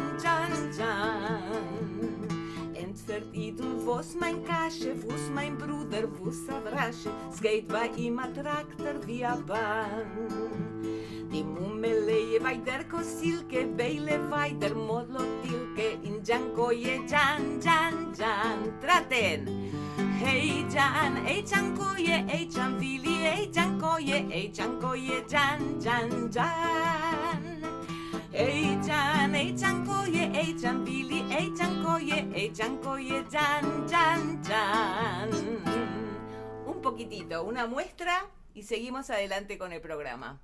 Entfert idun, wo's mein Kasche, wo's mein Bruder, wo's Abrasche, es geht bei ihm a Traktor wie a Bahn. Die Mummeleje bei der Kosilke, Beile bei der Modlotilke, in Yankoye, Jan. Traten! Hey Jan, hey Yankoye, hey Janvili, hey Yankoye, Jan. Hey Jan, hey Yankoye, hey Janvili, hey Yankoye, Jan. Un poquitito, una muestra, y seguimos adelante con el programa.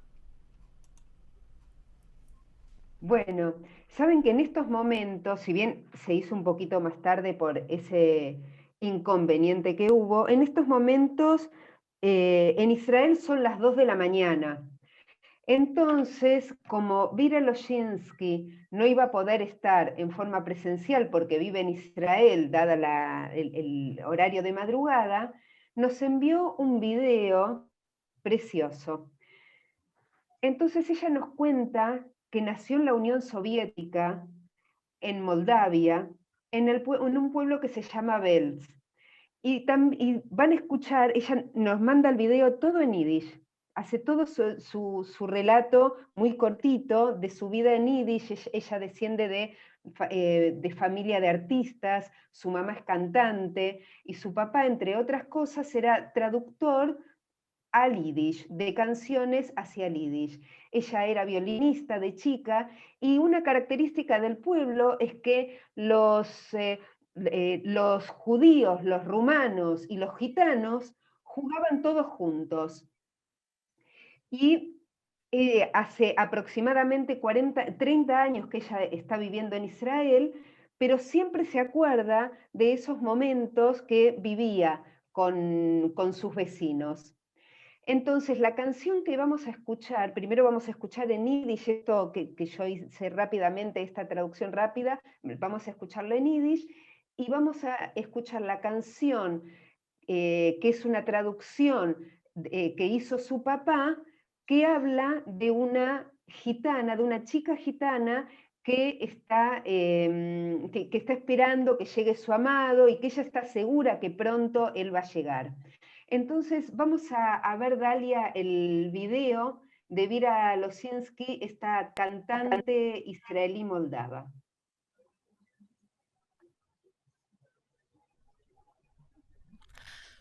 Bueno, saben que en estos momentos, si bien se hizo un poquito más tarde por ese inconveniente que hubo, en estos momentos en Israel son las 2 de la mañana. Entonces, como Vira Loshinsky no iba a poder estar en forma presencial porque vive en Israel, dada el horario de madrugada, nos envió un video precioso. Entonces ella nos cuenta que nació en la Unión Soviética, en Moldavia, en un pueblo que se llama Belz. Y van a escuchar, ella nos manda el video todo en yiddish, hace todo su relato muy cortito de su vida en yiddish. Ella desciende de familia de artistas, su mamá es cantante, y su papá, entre otras cosas, era traductor al yiddish, de canciones hacia el yiddish. Ella era violinista de chica, y una característica del pueblo es que los judíos, los rumanos y los gitanos jugaban todos juntos. Y hace aproximadamente 30 años que ella está viviendo en Israel, pero siempre se acuerda de esos momentos que vivía con sus vecinos. Entonces, la canción que vamos a escuchar, primero vamos a escuchar en yiddish, esto que yo hice rápidamente, esta traducción rápida, vamos a escucharlo en yiddish, y vamos a escuchar la canción, que es una traducción que hizo su papá, que habla de una gitana, de una chica gitana que está esperando que llegue su amado y que ella está segura que pronto él va a llegar. Entonces vamos a ver, Dalia, el video de Vira Losinsky, esta cantante israelí moldava.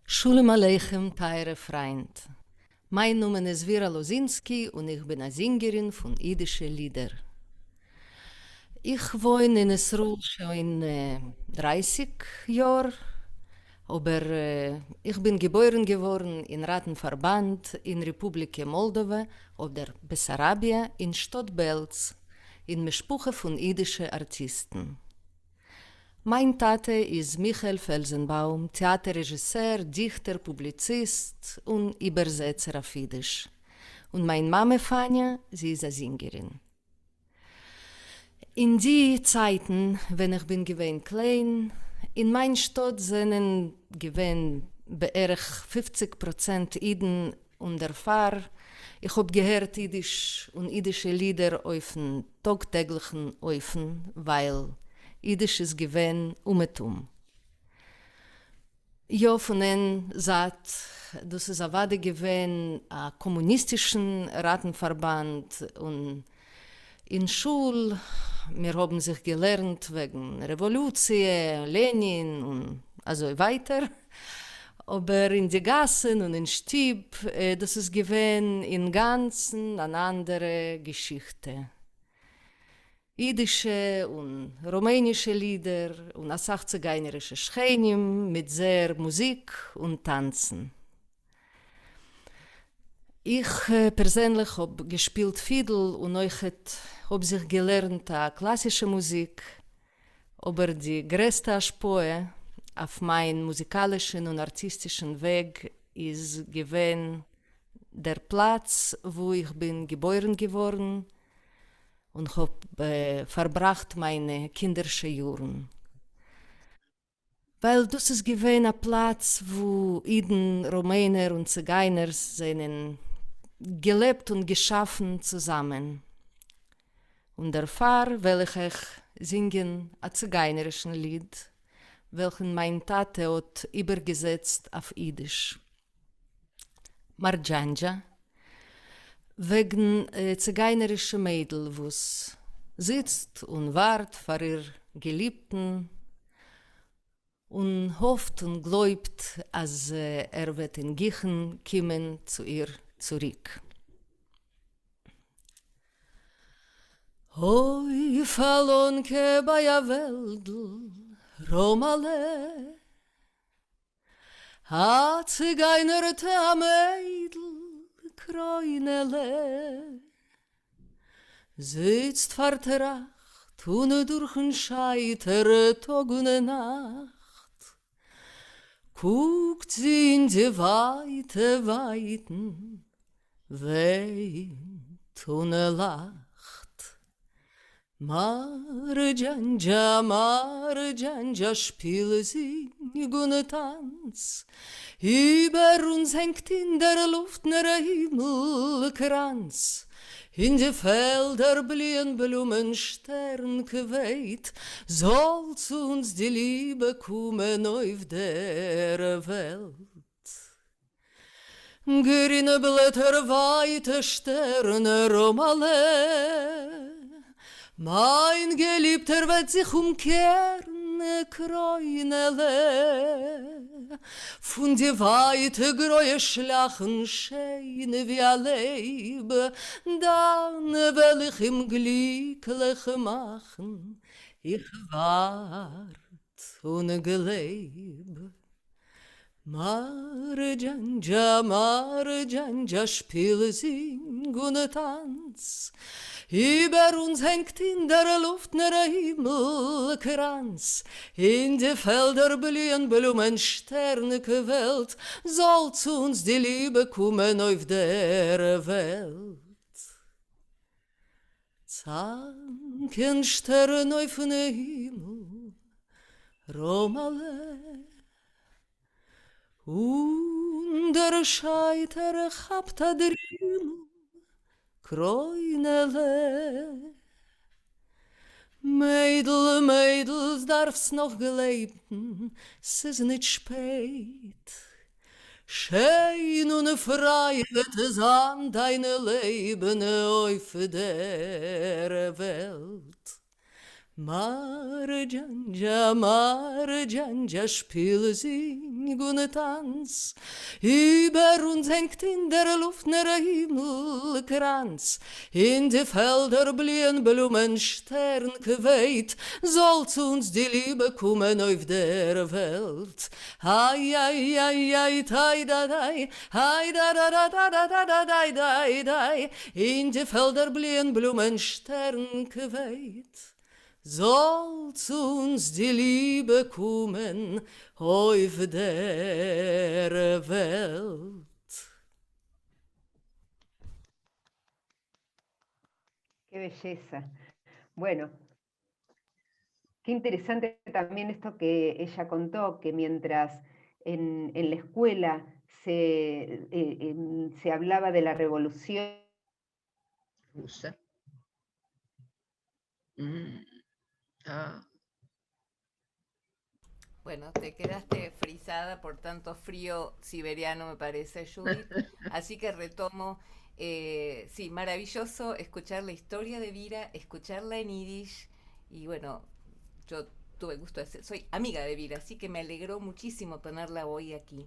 Shalom Aleichem, teure Freund. Mein Name ist Vira Losinski und ich bin eine Sängerin von jüdischen Liedern. Ich wohne in Israel schon 30 Jahre, aber ich bin geboren geworden in Rattenverband in Republik Moldova oder Bessarabia in Stadt Belz, in Mischpuche von jüdischen Artisten. Mein Tate ist Michael Felsenbaum, Theaterregisseur, Dichter, Publizist und Übersetzer auf Jiddisch. Und meine Mama Fania, sie ist eine Sängerin. In die Zeiten, wenn ich bin gewesen klein, in mein Stadt sind gewesen beirrt 50% Iden und der Pfarr. Ich hab gehört Jiddisch und jiddische Lieder auf den tagtäglichen Öfen, weil Jiddisch ist gewesen umetum. Ja, von ihnen sagt, das ist eine Wade gewesen, ein kommunistischen Rattenverband und in Schule, wir haben sich gelernt wegen Revolution, Lenin und also weiter. Aber in die Gassen und in Stieb, das ist gewesen im Ganzen eine andere Geschichte. Jiddische und rumänische Lieder und zigeunerische Schreinim mit sehr Musik und Tanzen. Ich persönlich habe gespielt Fiedel und habe sich gelernt klassische Musik, aber die größte Ansprache auf meinen musikalischen und artistischen Weg ist gewesen der Platz, wo ich bin geboren geworden und habe verbracht meine kinderische Jahren. Weil das ist gewesen ein Platz, wo Juden, Rumäner und Zigeuner sind gelebt und geschaffen zusammen. Und der Pfarr, welcher ich singen ein zigeunerischen Lied, welchen mein Tate hat übergesetzt auf Jiddisch. Marjanja, wegen zigeunerischer Mädel, wo es sitzt und wart vor ihr Geliebten und hofft und glaubt, als wird in Gichen kommen zu ihr zurück. Hoi falonke bei a Weldl, Romale, a zigeunerte a Mädl, Kreunele, sitzt vertracht und durch'n Scheiter Tag und Nacht, guckt sie in die weite Weiten, weint und lacht. Marjanja, Marjanja, spiele sing und tanz, über uns hängt in der Luft ner Himmelkranz, in die Felder blühen Blumen sternqueit, soll zu uns die Liebe kommen auf der Welt. Grüne Blätter, weite Sterne, Romale, mein Geliebter wird sich umkehren, Kreunele, von die weite Gräue Schlachen scheine wie ein Leib, dann will ich ihm glücklich machen, ich wart und geleib. Marjanja, Marjanja, spiele, sing und tanz, Über uns hängt in der Luft ner Himmelkranz, in die Felder blühen Blumen, sternige Welt, soll zu uns die Liebe kommen auf der Welt. Zanken Sterne auf den Himmel, Romale, und der Scheiter habt a Drimmel, Kreunele. Mädel, Mädels, darf's noch geleben, es ist nicht spät. Schön und frei wird es an deine Leben auf der Welt. Marjanja, Marjanja, spiel, sing und tanz. Über uns hängt in der Luft ner Himmelkranz. In die Felder blühen Blumen, sterngeweht. Soll zu uns die Liebe kommen auf der Welt. Ai, ai, ai, ai, tai, da, dai. Ai, da, da, da, da, da, da, da, dai, dai, dai. In die Felder blühen Blumen, sterngeweht. Soll zu uns die Liebe kommen auf der Welt. Qué belleza. Bueno, qué interesante también esto que ella contó, que mientras en la escuela se hablaba de la revolución rusa. Bueno, te quedaste frisada por tanto frío siberiano, me parece, Judith. Así que retomo. Sí, maravilloso escuchar la historia de Vira, escucharla en yiddish. Y bueno, yo tuve el gusto de soy amiga de Vira, así que me alegró muchísimo tenerla hoy aquí.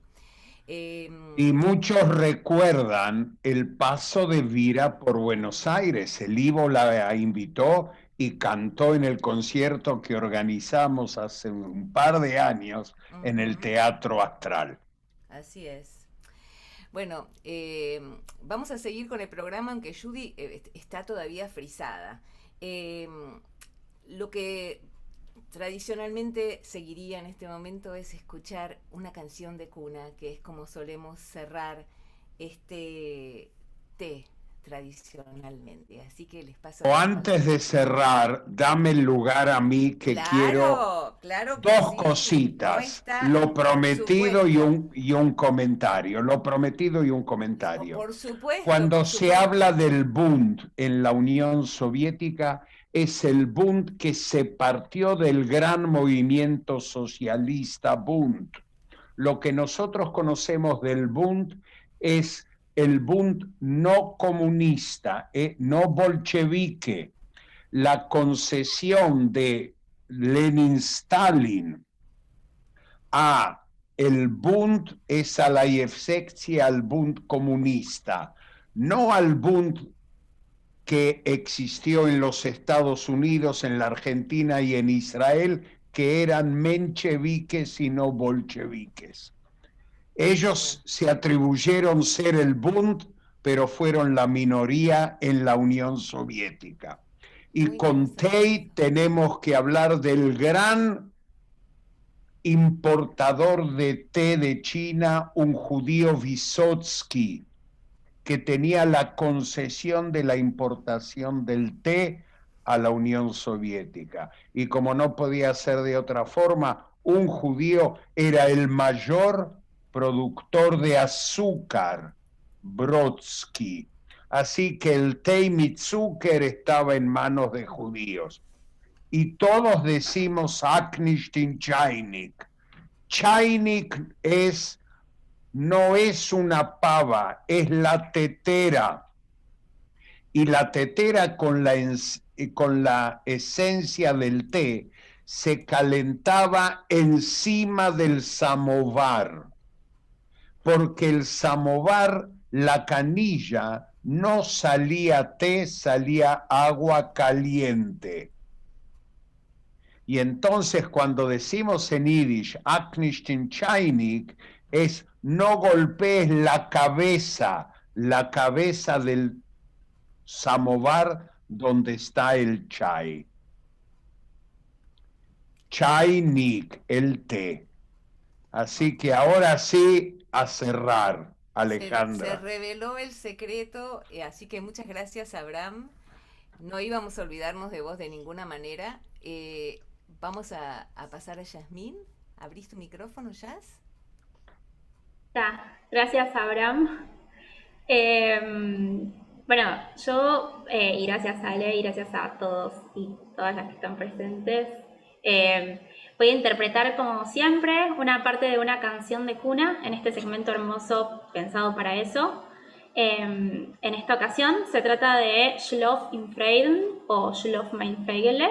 Y muchos recuerdan el paso de Vira por Buenos Aires. El Ivo la invitó y cantó en el concierto que organizamos hace un par de años en el Teatro Astral. Así es. Bueno, vamos a seguir con el programa, aunque Judy está todavía frisada. Lo que tradicionalmente seguiría en este momento es escuchar una canción de cuna, que es como solemos cerrar este té tradicionalmente. Así que les paso. O antes de cerrar, dame el lugar a mí que quiero dos cositas. Lo prometido y un comentario. Lo prometido y un comentario. Por supuesto. Cuando se habla del Bund en la Unión Soviética, es el Bund que se partió del gran movimiento socialista Bund. Lo que nosotros conocemos del Bund es el Bund no comunista, no bolchevique, la concesión de Lenin-Stalin a el Bund es a la efeccia al Bund comunista, no al Bund que existió en los Estados Unidos, en la Argentina y en Israel, que eran mencheviques y no bolcheviques. Ellos se atribuyeron ser el Bund, pero fueron la minoría en la Unión Soviética. Y con Tey tenemos que hablar del gran importador de té de China, un judío Vysotsky, que tenía la concesión de la importación del té a la Unión Soviética. Y como no podía ser de otra forma, un judío era el mayor productor de azúcar, Brodsky. Así que el té Mitzuker estaba en manos de judíos. Y todos decimos Aknishtin Chainik. Chainik no es una pava, es la tetera. Y la tetera con la esencia del té se calentaba encima del samovar. Porque el samovar, la canilla, no salía té, salía agua caliente. Y entonces cuando decimos en yiddish, Aknishtin Chainik, es no golpees la cabeza del samovar donde está el chai. Chainik, el té. Así que ahora sí, a cerrar, Se Alejandra. reveló el secreto, así que muchas gracias, Abraham. No íbamos a olvidarnos de vos de ninguna manera. Vamos a pasar a Yasmín. ¿Abrís tu micrófono, Yas? Ya, gracias, Abraham. Bueno, yo, y gracias a Ale, y gracias a todos y todas las que están presentes, voy a interpretar, como siempre, una parte de una canción de cuna en este segmento hermoso pensado para eso. En esta ocasión se trata de Schlaf in Frieden o Schlaf mein Fegele.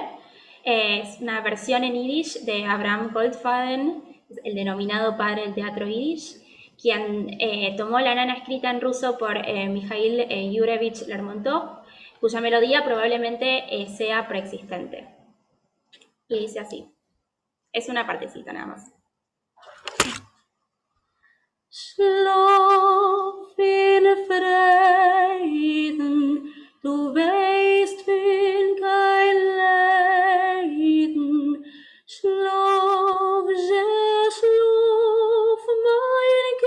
Es una versión en yiddish de Abraham Goldfaden, el denominado padre del teatro yiddish, quien tomó la nana escrita en ruso por Mikhail Yurevich Lermontov, cuya melodía probablemente sea preexistente. Y dice así. Es una partecita nada más. Schlaf in Frieden, du weißt wen kein Leiden. Schlaf, schlaf, mein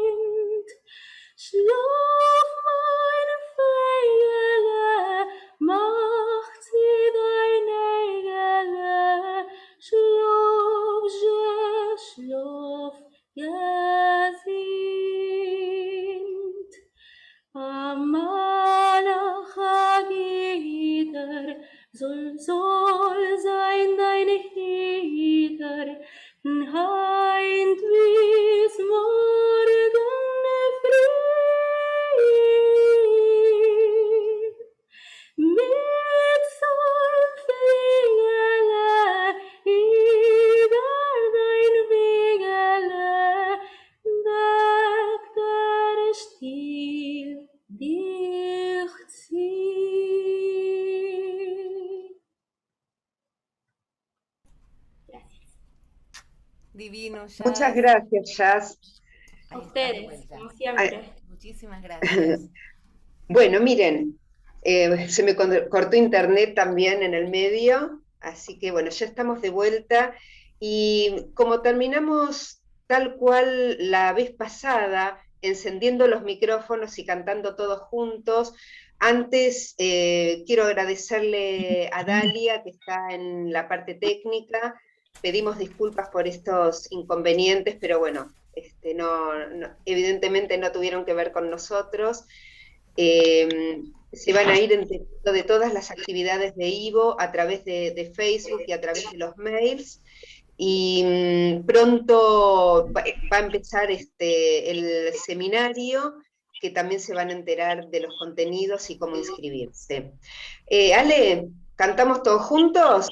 Kind. Schlaf, mein Fegele, macht sie dein Egele. Schlaf, schlaf, gesinnt. Amalach Hagider, soll sein dein Hieder, heint bis morgen früh. Mit Seufigele, über dein Wegele, weg der Stiel dich zieht. Divino, Yas. Muchas gracias, Yas. A ustedes, como siempre. Muchísimas gracias. Bueno, miren, se me cortó internet también en el medio, así que bueno, ya estamos de vuelta y como terminamos tal cual la vez pasada, encendiendo los micrófonos y cantando todos juntos, antes quiero agradecerle a Dalia que está en la parte técnica. Pedimos disculpas por estos inconvenientes, pero bueno, evidentemente no tuvieron que ver con nosotros. Se van a ir enterando de todas las actividades de Ivo a través de Facebook y a través de los mails. Y pronto va a empezar el seminario, que también se van a enterar de los contenidos y cómo inscribirse. Ale, ¿cantamos todos juntos?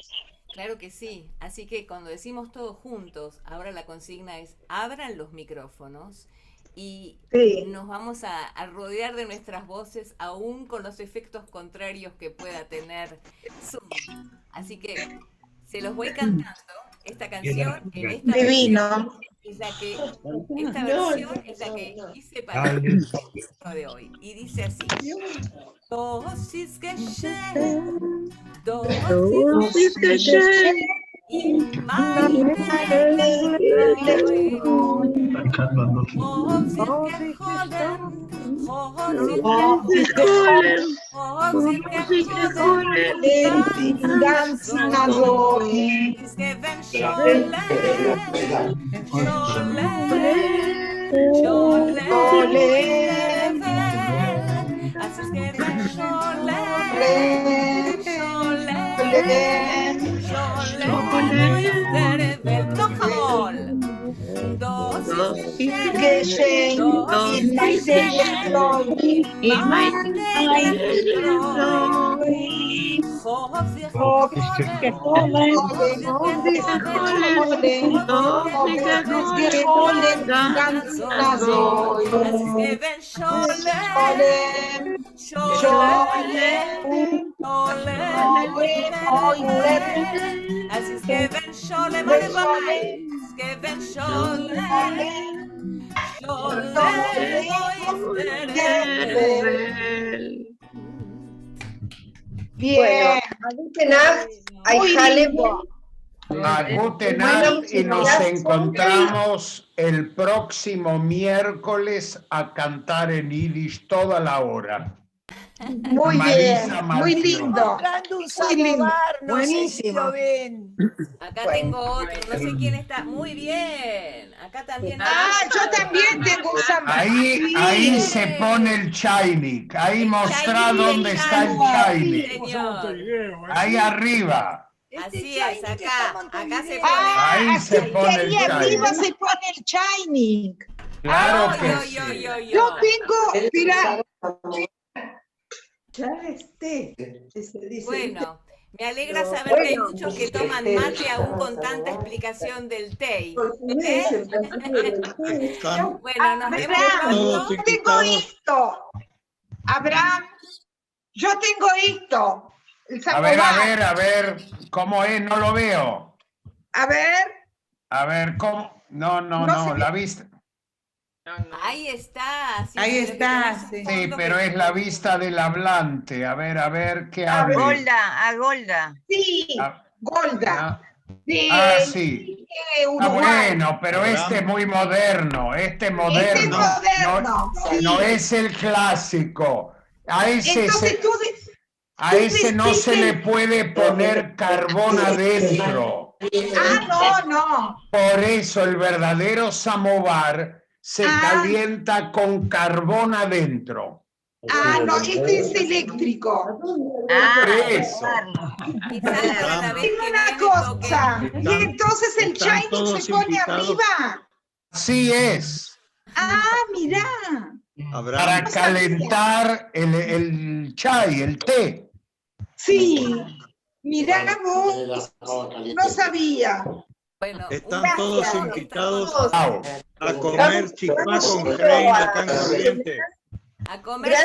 Claro que sí, así que cuando decimos todos juntos, ahora la consigna es abran los micrófonos y nos vamos a rodear de nuestras voces, aún con los efectos contrarios que pueda tener Zoom. Así que se los voy cantando. Esta canción, en esta Divino. Esta versión es la que hice para el texto de hoy. Y dice así. Das ist geschehen, das ist geschehen, in meinem Bien. Guten Nacht, Muy lindo. Guten Nacht, y nos encontramos el próximo miércoles a cantar en Yiddish toda la hora. Muy Marisa bien, muy Marchione. lindo. Muy lindo. Buenísimo. Acá tengo otro, no sé quién está. Muy bien. Acá también. Yo también tengo un samovar. Ahí se pone el chainik. Ahí mostrá dónde está el chainik. Ahí arriba. Así es, acá se pone. Ahí se pone el Ahí arriba chainik. se pone el chainik. Claro que sí. Yo tengo, mira, Bueno, me alegra saber que hay muchos que toman mate aún con tanta explicación del té. Bueno, nos vemos pronto. yo tengo esto. Abraham, yo tengo esto. El A ver, samovar. a ver, ¿cómo es? No lo veo. A ver. A ver, ¿cómo? No, la vista. Ahí está. sí, Ahí pero está, que tenés un sí. Sí, fondo pero que- es la vista del hablante. A ver, ¿qué A habla? Golda, a Golda. Sí, Golda. De Sí. Uruguay. Bueno, pero este es muy moderno. Este es moderno. moderno, sí. No es el clásico. A ese, Entonces a ese no se le puede poner carbón adentro. no. Por eso el verdadero samovar se calienta con carbón adentro. No, este es eléctrico. Por eso. Tengo una cosa. Y entonces el están chainik todos se pone invitados. arriba. Así es. Mirá. Para calentar el chai, el té. Sí. Mirá vos. No sabía. Están todos invitados Chao. a comer chipá con Grey acá en Corrientes. A comer